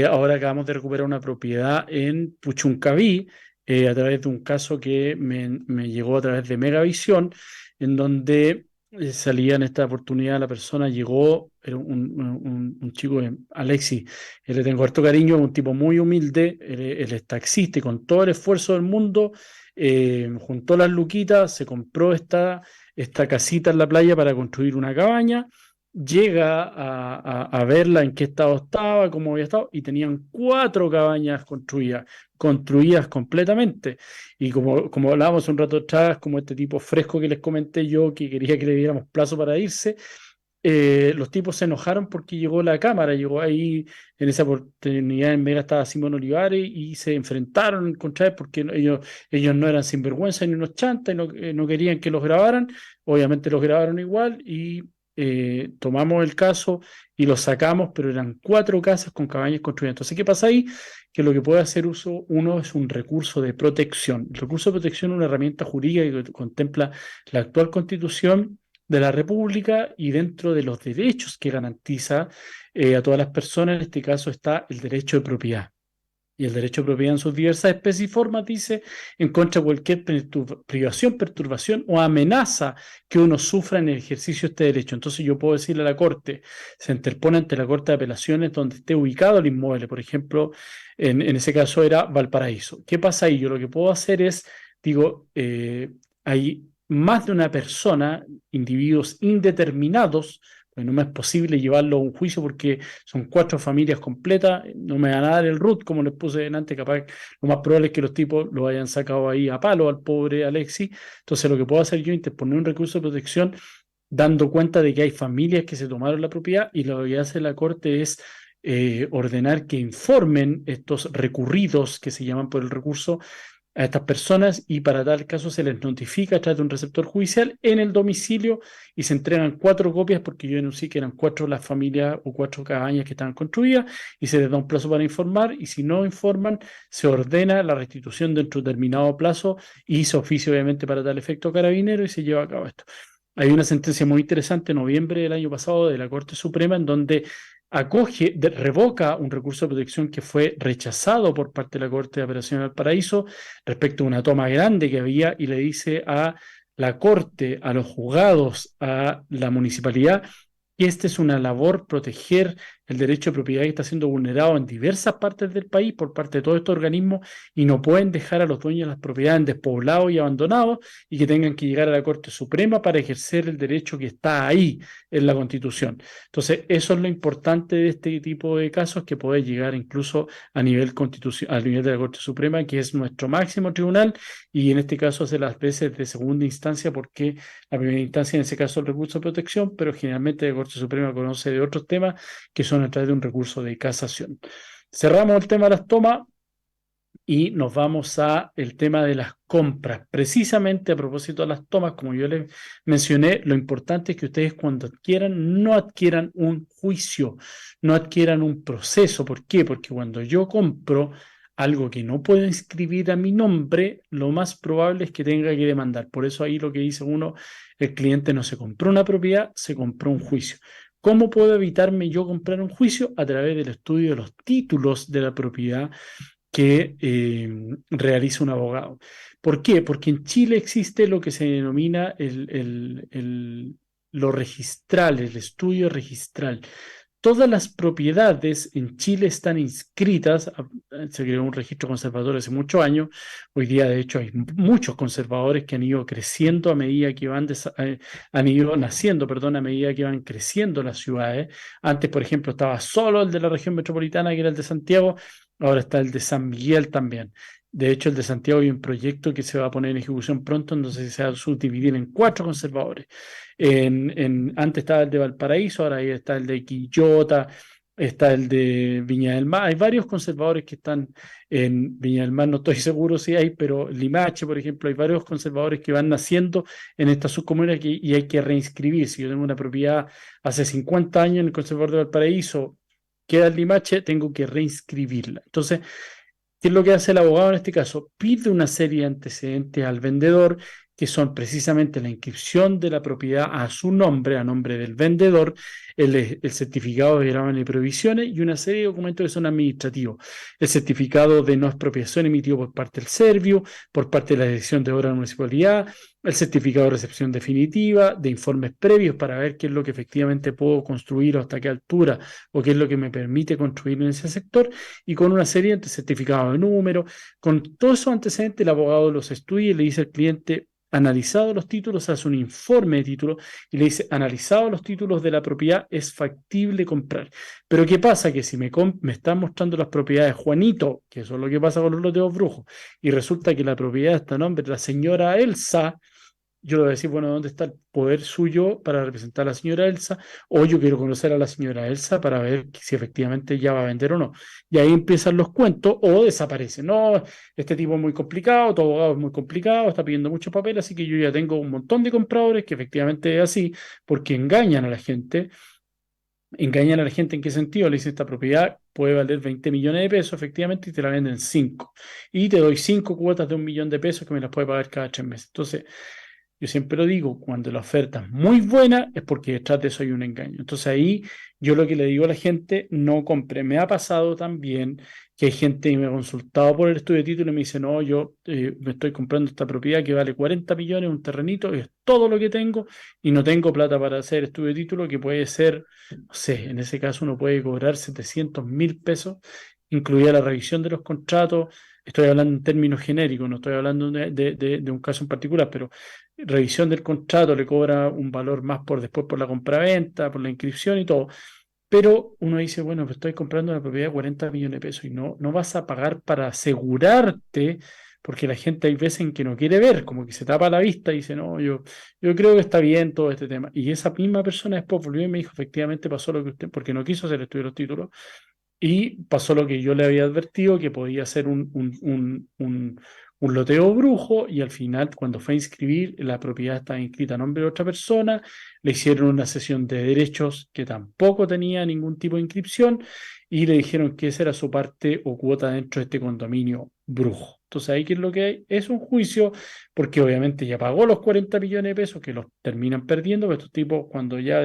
ahora acabamos de recuperar una propiedad en Puchuncaví, a través de un caso que me llegó a través de Megavisión, en donde salía en esta oportunidad la persona, llegó, era un chico, Alexis, le tengo harto cariño, un tipo muy humilde, él es taxista y con todo el esfuerzo del mundo, juntó las luquitas, se compró esta casita en la playa para construir una cabaña, llega a verla en qué estado estaba, cómo había estado, y tenían 4 cabañas construidas completamente. Y como hablábamos un rato atrás, como este tipo fresco que les comenté yo, que quería que le diéramos plazo para irse, los tipos se enojaron porque llegó la cámara, llegó ahí en esa oportunidad en Mega estaba Simón Olivares y se enfrentaron contra él porque ellos no eran sinvergüenza ni unos chantas y no querían que los grabaran, obviamente los grabaron igual y tomamos el caso y los sacamos, pero eran 4 casas con cabañas construidas. Entonces, ¿qué pasa ahí? Que lo que puede hacer uso uno es un recurso de protección. El recurso de protección es una herramienta jurídica que contempla la actual Constitución de la República y dentro de los derechos que garantiza a todas las personas, en este caso está el derecho de propiedad. Y el derecho de propiedad en sus diversas especies y formas dice en contra de cualquier privación, perturbación o amenaza que uno sufra en el ejercicio de este derecho. Entonces yo puedo decirle a la Corte, se interpone ante la Corte de Apelaciones donde esté ubicado el inmueble. Por ejemplo, en ese caso era Valparaíso. ¿Qué pasa ahí? Yo lo que puedo hacer es, digo, hay más de una persona, individuos indeterminados, pues no me es posible llevarlo a un juicio porque son 4 familias completas, no me van a dar el root, como les puse delante, capaz lo más probable es que los tipos lo hayan sacado ahí a palo al pobre Alexis. Entonces lo que puedo hacer yo es interponer un recurso de protección dando cuenta de que hay familias que se tomaron la propiedad y lo que hace la Corte es ordenar que informen estos recurridos que se llaman por el recurso a estas personas y para tal caso se les notifica a través de un receptor judicial en el domicilio y se entregan 4 copias porque yo denuncié que eran 4 las familias o 4 cabañas que estaban construidas y se les da un plazo para informar y si no informan se ordena la restitución dentro de un determinado plazo y se oficia obviamente para tal efecto carabinero y se lleva a cabo esto. Hay una sentencia muy interesante en noviembre del año pasado de la Corte Suprema en donde revoca un recurso de protección que fue rechazado por parte de la Corte de Apelaciones del Paraíso respecto a una toma grande que había y le dice a la Corte, a los juzgados, a la municipalidad, que esta es una labor proteger el derecho de propiedad que está siendo vulnerado en diversas partes del país por parte de todos estos organismos y no pueden dejar a los dueños de las propiedades despoblados y abandonados y que tengan que llegar a la Corte Suprema para ejercer el derecho que está ahí en la Constitución. Entonces, eso es lo importante de este tipo de casos que puede llegar incluso a nivel de la Corte Suprema, que es nuestro máximo tribunal y en este caso hace las veces de segunda instancia porque la primera instancia en ese caso es el recurso de protección, pero generalmente la Corte Suprema conoce de otros temas que son a través de un recurso de casación. Cerramos el tema de las tomas y nos vamos a el tema de las compras. Precisamente a propósito de las tomas, como yo les mencioné, lo importante es que ustedes cuando adquieran, no adquieran un juicio, no adquieran un proceso. ¿Por qué? Porque cuando yo compro algo que no puedo inscribir a mi nombre, lo más probable es que tenga que demandar. Por eso ahí lo que dice uno, el cliente no se compró una propiedad, se compró un juicio. ¿Cómo puedo evitarme yo comprar un juicio? A través del estudio de los títulos de la propiedad que realiza un abogado. ¿Por qué? Porque en Chile existe lo que se denomina lo registral, el estudio registral. Todas las propiedades en Chile están inscritas, se creó un registro conservador hace muchos años, hoy día de hecho hay muchos conservadores que han ido creciendo a medida que han ido naciendo, perdón, a medida que van creciendo las ciudades. Antes, por ejemplo, estaba solo el de la región metropolitana, que era el de Santiago, ahora está el de San Miguel también. De hecho, el de Santiago hay un proyecto que se va a poner en ejecución pronto, entonces se va a subdividir en 4 conservadores. Antes estaba el de Valparaíso, ahora ahí está el de Quillota, está el de Viña del Mar. Hay varios conservadores que están en Viña del Mar, no estoy seguro si hay, pero Limache, por ejemplo, hay varios conservadores que van naciendo en estas subcomunas y hay que reinscribir. Si yo tengo una propiedad hace 50 años en el conservador de Valparaíso, queda el Limache, tengo que reinscribirla. Entonces, ¿qué es lo que hace el abogado en este caso? Pide una serie de antecedentes al vendedor que son precisamente la inscripción de la propiedad a su nombre, a nombre del vendedor, el certificado de gravamen y provisiones y una serie de documentos que son administrativos. El certificado de no expropiación emitido por parte del Servio, por parte de la Dirección de Obras de la Municipalidad, el certificado de recepción definitiva, de informes previos para ver qué es lo que efectivamente puedo construir o hasta qué altura o qué es lo que me permite construir en ese sector, y con una serie de certificados de número. Con todos esos antecedentes, el abogado los estudia y le dice al cliente: analizado los títulos, hace un informe de título y le dice: analizado los títulos de la propiedad, es factible comprar. Pero ¿qué pasa? Que si me están mostrando las propiedades Juanito, que eso es lo que pasa con los loteos brujos, y resulta que la propiedad está a nombre de la señora Elsa, yo le voy a decir: bueno, ¿dónde está el poder suyo para representar a la señora Elsa? O yo quiero conocer a la señora Elsa para ver si efectivamente ya va a vender o no. Y ahí empiezan los cuentos o desaparecen. No, este tipo es muy complicado, tu abogado es muy complicado, está pidiendo mucho papel, así que yo ya tengo un montón de compradores que efectivamente es así, porque engañan a la gente. ¿Engañan a la gente en qué sentido? Le dicen: esta propiedad puede valer 20 millones de pesos, efectivamente, y te la venden 5. Y te doy 5 cuotas de 1 millón de pesos que me las puede pagar cada 3 meses. Entonces, yo siempre lo digo: cuando la oferta es muy buena es porque detrás de eso hay un engaño. Entonces ahí yo lo que le digo a la gente: no compre. Me ha pasado también que hay gente que me ha consultado por el estudio de título y me dice: no, yo me estoy comprando esta propiedad que vale 40 millones, un terrenito, es todo lo que tengo y no tengo plata para hacer estudio de título, que puede ser, no sé, en ese caso uno puede cobrar 700.000 pesos, incluida la revisión de los contratos. Estoy hablando en términos genéricos, no estoy hablando de un caso en particular, pero revisión del contrato le cobra un valor más por después por la compraventa, por la inscripción y todo. Pero uno dice: bueno, pues estoy comprando una propiedad de 40 millones de pesos y no vas a pagar para asegurarte, porque la gente hay veces en que no quiere ver, como que se tapa la vista y dice: no, yo creo que está bien todo este tema. Y esa misma persona después volvió y me dijo: efectivamente pasó lo que usted, porque no quiso hacer el estudio de los títulos, y pasó lo que yo le había advertido, que podía ser un loteo brujo, y al final, cuando fue a inscribir, la propiedad estaba inscrita a nombre de otra persona, le hicieron una cesión de derechos que tampoco tenía ningún tipo de inscripción, y le dijeron que esa era su parte o cuota dentro de este condominio brujo. Entonces, ahí, ¿qué es lo que hay? Es un juicio, porque obviamente ya pagó los 40 millones de pesos, que los terminan perdiendo, pero estos tipos, cuando ya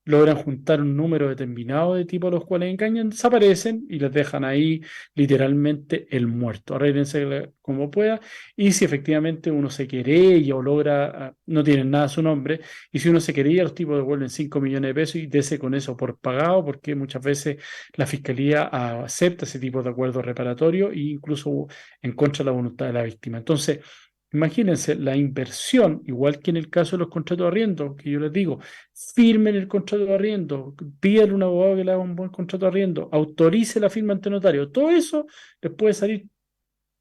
logran juntar un número determinado de tipos a los cuales engañan, desaparecen y les dejan ahí literalmente el muerto. Arréglense como pueda, y si efectivamente uno se querella o logra, no tienen nada a su nombre, y si uno se querella, los tipos devuelven 5 millones de pesos y dese con eso por pagado, porque muchas veces la fiscalía acepta ese tipo de acuerdos reparatorios e incluso en contra de la voluntad de la víctima. Entonces, imagínense la inversión, igual que en el caso de los contratos de arriendo, que yo les digo: firmen el contrato de arriendo, pídale a un abogado que le haga un buen contrato de arriendo, autorice la firma ante notario. Todo eso les puede salir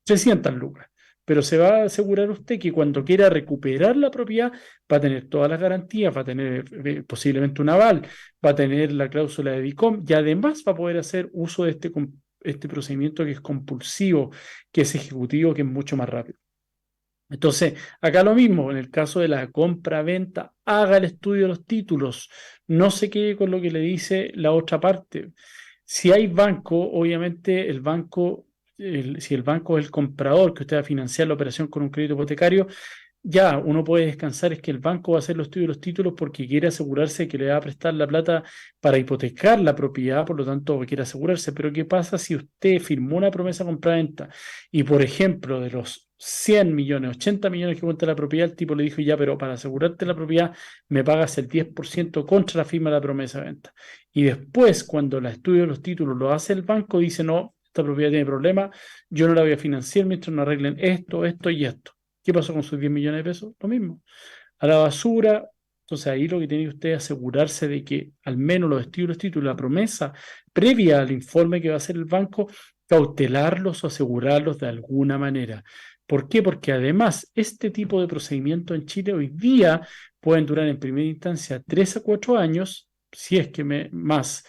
300 lucas, pero se va a asegurar usted que cuando quiera recuperar la propiedad va a tener todas las garantías, va a tener posiblemente un aval, va a tener la cláusula de DICOM, y además va a poder hacer uso de este procedimiento que es compulsivo, que es ejecutivo, que es mucho más rápido. Entonces, acá lo mismo, en el caso de la compra-venta, haga el estudio de los títulos, no se quede con lo que le dice la otra parte. Si hay banco, obviamente el banco, si el banco es el comprador, que usted va a financiar la operación con un crédito hipotecario, ya uno puede descansar, es que el banco va a hacer los estudios de los títulos porque quiere asegurarse que le va a prestar la plata para hipotecar la propiedad, por lo tanto quiere asegurarse. Pero ¿qué pasa si usted firmó una promesa compra-venta y, por ejemplo, de los 100 millones, 80 millones que cuenta la propiedad, el tipo le dijo: ya, pero para asegurarte la propiedad me pagas el 10% contra la firma de la promesa de venta? Y después, cuando el estudio de los títulos lo hace el banco, dice: no, esta propiedad tiene problemas, yo no la voy a financiar mientras no arreglen esto, esto y esto. ¿Qué pasó con sus 10 millones de pesos? Lo mismo, a la basura. Entonces ahí lo que tiene usted es asegurarse de que al menos los estudios, los títulos, la promesa previa al informe que va a hacer el banco, cautelarlos o asegurarlos de alguna manera. ¿Por qué? Porque además este tipo de procedimiento en Chile hoy día pueden durar en primera instancia 3 a 4 años, si es que más,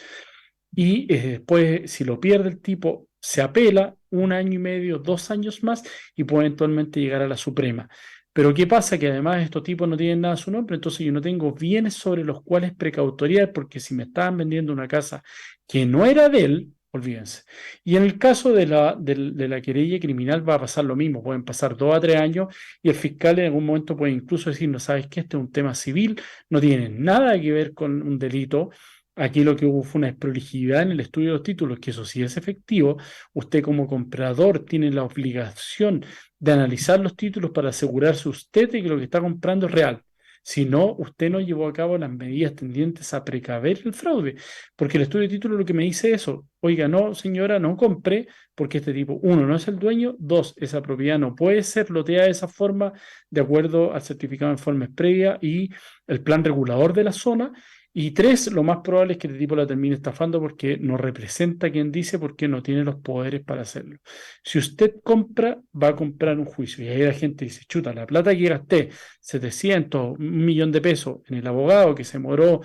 y después, si lo pierde el tipo, se apela 1 año y medio, 2 años más, y puede eventualmente llegar a la Suprema. Pero ¿qué pasa? Que además estos tipos no tienen nada a su nombre, entonces yo no tengo bienes sobre los cuales precautoriar, porque si me estaban vendiendo una casa que no era de él, olvídense. Y en el caso de la querella criminal va a pasar lo mismo, pueden pasar 2 a 3 años y el fiscal en algún momento puede incluso decir, no sabes qué, este es un tema civil, no tiene nada que ver con un delito. Aquí lo que hubo fue una desprolijidad en el estudio de los títulos, que eso sí es efectivo. Usted como comprador tiene la obligación de analizar los títulos para asegurarse usted de que lo que está comprando es real. Si no, usted no llevó a cabo las medidas tendientes a precaver el fraude, porque el estudio de títulos lo que me dice eso, oiga, no, señora, no compre, porque este tipo, uno, no es el dueño, dos, esa propiedad no puede ser loteada de esa forma, de acuerdo al certificado de informes previa y el plan regulador de la zona, y tres, lo más probable es que este tipo la termine estafando porque no representa a quien dice, porque no tiene los poderes para hacerlo. Si usted compra, va a comprar un juicio. Y ahí la gente dice, chuta, la plata que gasté, 700, 1.000.000 de pesos en el abogado que se demoró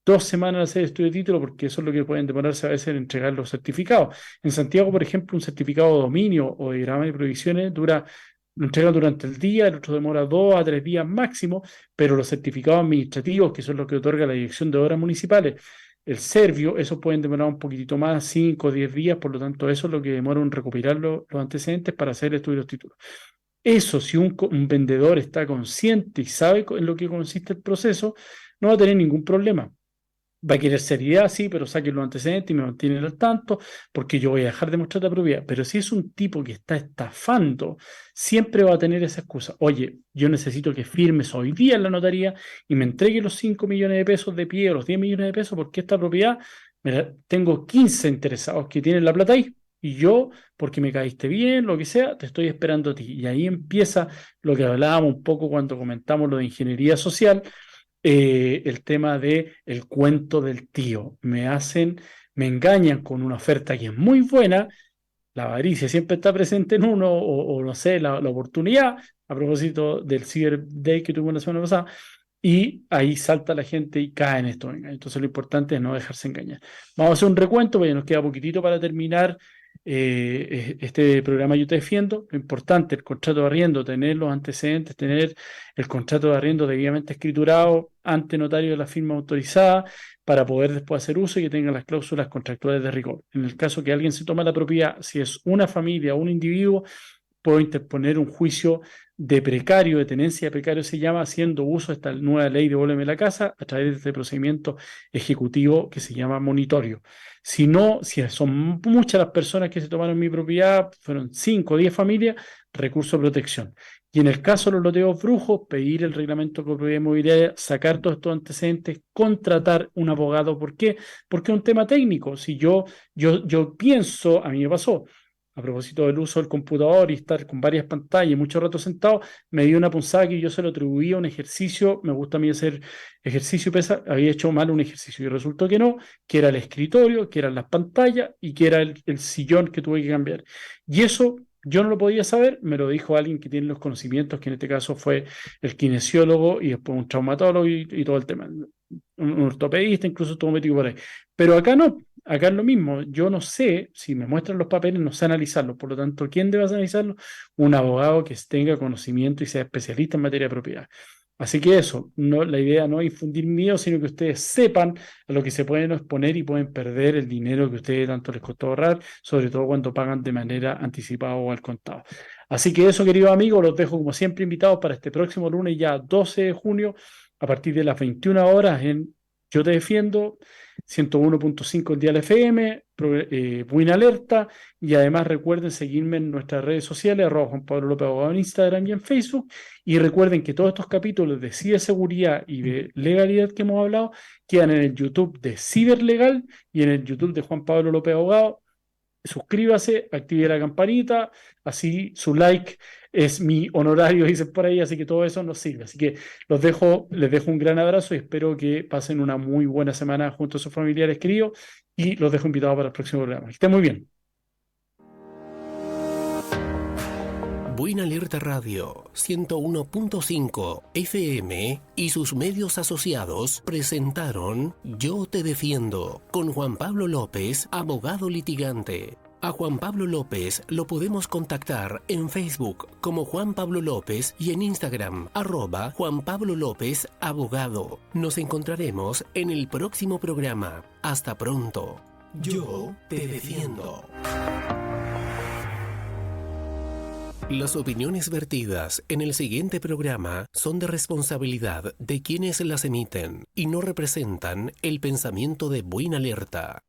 2 semanas en hacer estudio de título, porque eso es lo que pueden demorarse a veces en entregar los certificados. En Santiago, por ejemplo, un certificado de dominio o de gravamen de prohibiciones lo entregan durante el día, el otro demora 2 a 3 días máximo, pero los certificados administrativos, que son los que otorga la Dirección de Obras Municipales, el Servio, esos pueden demorar un poquitito más, 5 o 10 días, por lo tanto, eso es lo que demora en recopilar los antecedentes para hacer el estudio de los títulos. Eso, si un vendedor está consciente y sabe en lo que consiste el proceso, no va a tener ningún problema. Va a querer seriedad, sí, pero saquen los antecedentes y me mantienen al tanto, porque yo voy a dejar de mostrar la propiedad. Pero si es un tipo que está estafando, siempre va a tener esa excusa. Oye, yo necesito que firmes hoy día en la notaría y me entregue los 5 millones de pesos de pie o los 10 millones de pesos, porque esta propiedad, mira, tengo 15 interesados que tienen la plata ahí. Y yo, porque me caíste bien, lo que sea, te estoy esperando a ti. Y ahí empieza lo que hablábamos un poco cuando comentamos lo de ingeniería social, el tema de el cuento del tío. Me engañan con una oferta que es muy buena, la avaricia siempre está presente en uno, o no sé, la oportunidad, a propósito del Cyber Day que tuvimos la semana pasada, y ahí salta la gente y cae en esto. Entonces lo importante es no dejarse engañar. Vamos a hacer un recuento, porque nos queda poquitito para terminar este programa Yo Te Defiendo. Lo importante, el contrato de arriendo, tener los antecedentes, tener el contrato de arriendo debidamente escriturado ante notario de la firma autorizada para poder después hacer uso y que tenga las cláusulas contractuales de rigor. En el caso que alguien se tome la propiedad, si es una familia o un individuo, puedo interponer un juicio de precario, de tenencia de precario se llama, haciendo uso de esta nueva ley de Devuélveme la Casa a través de este procedimiento ejecutivo que se llama monitorio. Si no, si son muchas las personas que se tomaron mi propiedad, fueron 5 o 10 familias, recurso de protección. Y en el caso de los loteos brujos, pedir el reglamento de propiedad inmobiliaria, sacar todos estos antecedentes, contratar un abogado. ¿Por qué? Porque es un tema técnico. Si yo pienso, a mí me pasó, a propósito del uso del computador y estar con varias pantallas y mucho rato sentado, me dio una punzada que yo se lo atribuía a un ejercicio. Me gusta a mí hacer ejercicio, había hecho mal un ejercicio y resultó que no, que era el escritorio, que eran las pantallas y que era el sillón que tuve que cambiar. Y eso yo no lo podía saber, me lo dijo alguien que tiene los conocimientos, que en este caso fue el kinesiólogo y después un traumatólogo y todo el tema. Un ortopedista, incluso estuvo metido por ahí. Pero acá no, acá es lo mismo. Yo no sé, si me muestran los papeles, no sé analizarlos. Por lo tanto, ¿quién debe analizarlos? Un abogado que tenga conocimiento y sea especialista en materia de propiedad. Así que eso, no, la idea no es infundir miedo, sino que ustedes sepan a lo que se pueden exponer y pueden perder el dinero que a ustedes tanto les costó ahorrar, sobre todo cuando pagan de manera anticipada o al contado. Así que eso, queridos amigos, los dejo como siempre invitados para este próximo lunes, ya 12 de junio, a partir de las 21 horas en Yo Te Defiendo, 101.5 el dial FM, Buena Alerta, y además recuerden seguirme en nuestras redes sociales, @Juan Pablo López Abogado en Instagram y en Facebook, y recuerden que todos estos capítulos de ciberseguridad y de legalidad que hemos hablado quedan en el YouTube de Ciberlegal y en el YouTube de Juan Pablo López Abogado. Suscríbase, active la campanita, así su like es mi honorario, dicen por ahí, así que todo eso nos sirve. Así que les dejo un gran abrazo y espero que pasen una muy buena semana junto a sus familiares queridos y los dejo invitados para el próximo programa. Que estén muy bien. Buena Alerta Radio 101.5 FM y sus medios asociados presentaron Yo Te Defiendo con Juan Pablo López, abogado litigante. A Juan Pablo López lo podemos contactar en Facebook como Juan Pablo López y en Instagram @Juan Pablo López Abogado. Nos encontraremos en el próximo programa. Hasta pronto. Yo te defiendo. Las opiniones vertidas en el siguiente programa son de responsabilidad de quienes las emiten y no representan el pensamiento de Buena Alerta.